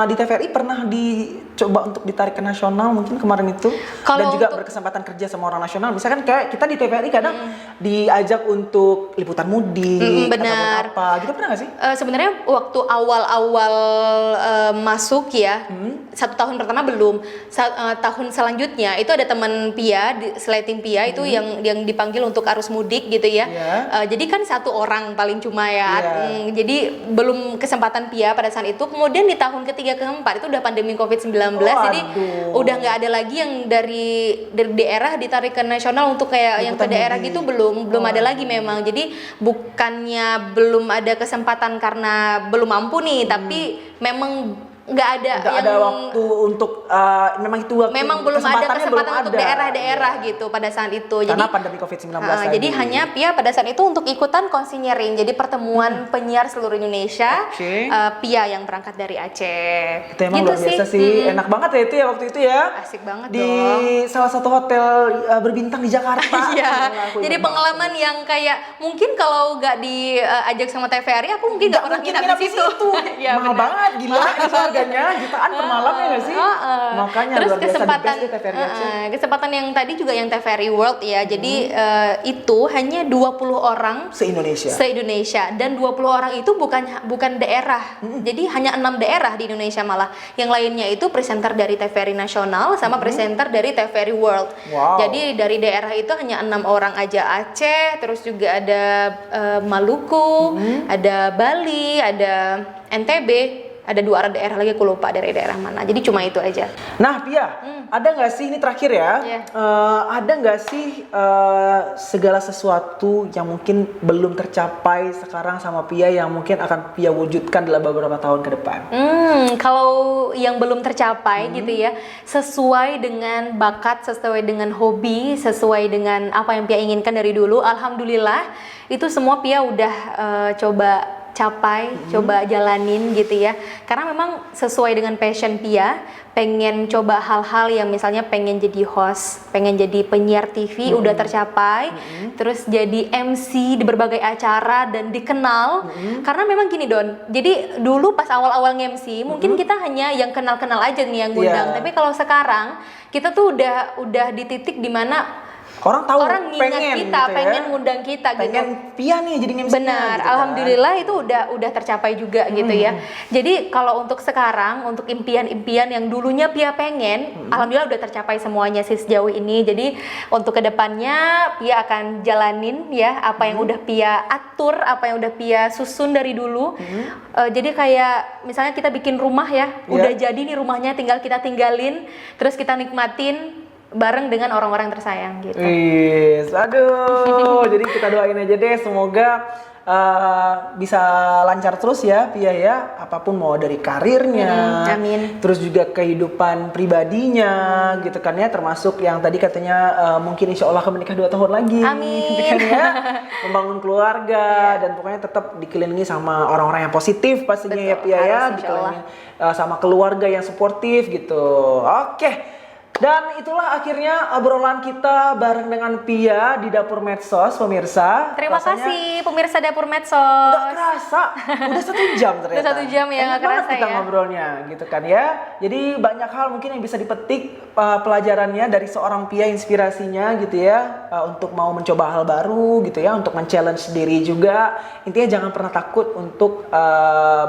di TVRI pernah dicoba untuk ditarik ke nasional mungkin kemarin itu, dan Kalau juga untuk- berkesempatan kerja sama orang nasional. Misalkan kayak kita di TVRI kadang diajak untuk liputan mudik benar. ataupun apa gitu, pernah nggak sih? Sebenarnya waktu awal-awal masuk ya, 1 tahun pertama belum. Tahun selanjutnya itu ada teman Pia, Sleting Pia itu yang dipanggil untuk arus mudik gitu ya. Iya. Jadi kan 1 orang paling cuma ya. Iya. Jadi belum kesempatan Pia pada saat itu. Kemudian di tahun ketiga keempat itu udah pandemi COVID-19. Jadi Waduh. udah nggak ada lagi yang dari daerah ditarik ke nasional untuk kayak yang ke Liputan daerah mudik. gitu, belum ada lagi memang. Jadi bukannya belum ada kesempatan karena belum mampu nih, tapi memang nggak ada Nggak ada waktu untuk memang itu waktu memang belum ada kesempatannya kesempatan belum untuk ada. daerah-daerah gitu pada saat itu. Karena Jadi pandemi COVID-19 tadi. jadi hanya Pia pada saat itu untuk ikutan konsinyering. Jadi pertemuan penyiar seluruh Indonesia. Oke. Pia yang berangkat dari Aceh. Itu emang Gitu luar biasa sih. Enak banget ya itu ya waktu itu ya. Asik banget Di dong. salah satu hotel berbintang di Jakarta. Iya, Aku jadi ingat pengalaman yang kayak mungkin kalau nggak diajak sama TVRI, aku mungkin nggak pernah mungkin nginap di situ. Iya, Mahal benar. banget, gila itu harganya jutaan per malam ya nggak sih? Makanya Terus luar biasa kesempatan the best deh TVRI Aceh. kesempatan yang tadi juga yang TVRI World ya. Jadi itu hanya 20 orang Se-Indonesia. se-Indonesia, dan 20 orang itu bukan daerah. Jadi hanya 6 daerah di Indonesia malah. Yang lainnya itu presenter dari TVRI nasional sama presenter dari TVRI World. Wow. Jadi dari daerah itu hanya 6 orang aja. Aceh, terus juga ada Maluku, ada Bali, ada NTB, ada 2 daerah lagi, aku lupa dari daerah mana. Jadi cuma itu aja. Nah, Pia, ada nggak sih ini terakhir ya? Iya. Ada nggak sih segala sesuatu yang mungkin belum tercapai sekarang sama Pia yang mungkin akan Pia wujudkan dalam beberapa tahun ke depan? Kalau yang belum tercapai gitu ya, sesuai dengan bakat, sesuai dengan hobi, sesuai dengan apa yang Pia inginkan dari dulu, alhamdulillah itu semua Pia udah coba capai, coba jalanin gitu ya. Karena memang sesuai dengan passion Pia, pengen coba hal-hal yang misalnya pengen jadi host, pengen jadi penyiar TV, udah tercapai. Terus jadi MC di berbagai acara dan dikenal. Karena memang gini Don, jadi dulu pas awal-awal nge-MC mungkin kita hanya yang kenal-kenal aja nih yang ngundang. Iya. Tapi kalau sekarang kita tuh udah di titik dimana Orang tahu, orang ngingat pengen kita, gitu ya. pengen ngundang kita gitu. Pengen Pia nih jadi MC-nya Benar, gitu kan. alhamdulillah itu udah tercapai juga gitu ya. Jadi kalau untuk sekarang, untuk impian-impian yang dulunya Pia pengen, alhamdulillah udah tercapai semuanya sih sejauh ini. Jadi untuk kedepannya Pia akan jalanin ya apa yang udah Pia atur, apa yang udah Pia susun dari dulu. Jadi kayak misalnya kita bikin rumah ya, udah jadi nih rumahnya, tinggal kita tinggalin, terus kita nikmatin bareng dengan orang-orang tersayang gitu. Wis, aduh. Jadi kita doain aja deh semoga bisa lancar terus ya Pia ya, apapun mau dari karirnya, amin. terus juga kehidupan pribadinya gitu kan ya, termasuk yang tadi katanya mungkin insya Allah akan menikah 2 tahun lagi, Amin. gitu kan ya, membangun keluarga dan pokoknya tetap dikelilingi sama orang-orang yang positif pastinya. Betul, ya Pia ya, harus, insya Allah. dikelilingi sama keluarga yang suportif gitu. Oke. Dan itulah akhirnya obrolan kita bareng dengan Pia di Dapur Medsos, pemirsa. Terima Rasanya kasih pemirsa Dapur Medsos. nggak kerasa, udah 1 jam ternyata. Udah 1 jam ya, Enak nggak kerasa banget kita ya. ngobrolnya gitu kan ya. Jadi banyak hal mungkin yang bisa dipetik pelajarannya dari seorang Pia, inspirasinya gitu ya, untuk mau mencoba hal baru gitu ya, untuk men-challenge diri juga. Intinya jangan pernah takut untuk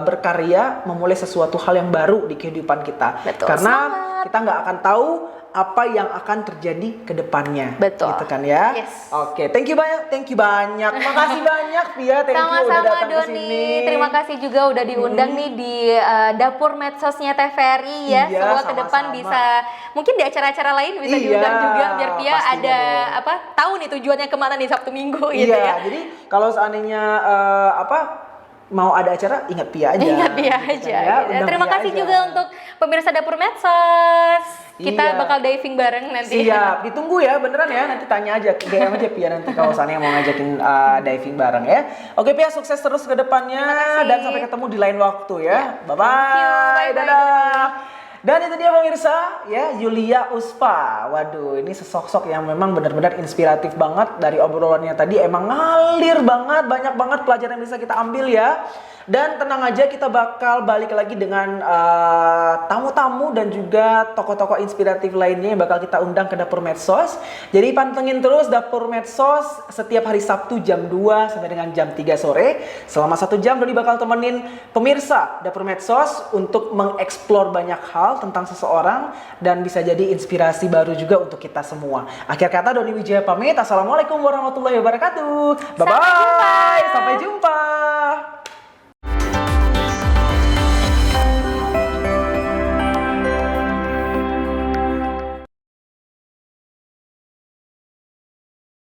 berkarya, memulai sesuatu hal yang baru di kehidupan kita. Betul, Karena semangat. kita nggak akan tahu apa yang akan terjadi ke depannya. Betul. Gitu kan ya. Yes. Oke, thank you banyak. Makasih banyak Pia, thank you udah Sama-sama datang ke Doni. sini. Terima kasih juga udah diundang nih di Dapur Medsosnya TVRI ya. Iya, Semoga ke depan sama-sama. bisa mungkin di acara-acara lain bisa Iya, diundang juga biar Pia pastinya ada dong. tahu nih tujuannya kemana nih Sabtu Minggu gitu Iya, ya. jadi kalau seandainya mau ada acara, ingat Pia aja. Ingat Pia gitu kan aja. ya. Gitu. Undang Terima Pia kasih aja. juga untuk pemirsa Dapur Medsos. Kita Iya. bakal diving bareng nanti. Siap, ditunggu ya, beneran ya. Nanti tanya aja, DM aja Pia nanti kalau seandainya mau ngajakin diving bareng ya. Oke Pia, sukses terus ke depannya Terima kasih. dan sampai ketemu di lain waktu ya. Bye-bye. Thank you. Bye-bye, Dadah. Dan itu dia pemirsa ya, Yulia Uspa. Waduh, ini sesosok yang memang benar-benar inspiratif banget. Dari obrolannya tadi emang ngalir banget, banyak banget pelajaran yang bisa kita ambil ya. Dan tenang aja, kita bakal balik lagi dengan tamu-tamu dan juga tokoh-tokoh inspiratif lainnya yang bakal kita undang ke Dapur Medsos. Jadi pantengin terus Dapur Medsos setiap hari Sabtu jam 2 sampai dengan jam 3 sore. Selama 1 jam Doni bakal temenin pemirsa Dapur Medsos untuk mengeksplor banyak hal tentang seseorang dan bisa jadi inspirasi baru juga untuk kita semua. Akhir kata Doni Wijaya pamit. Assalamualaikum warahmatullahi wabarakatuh. Bye-bye. Sampai jumpa.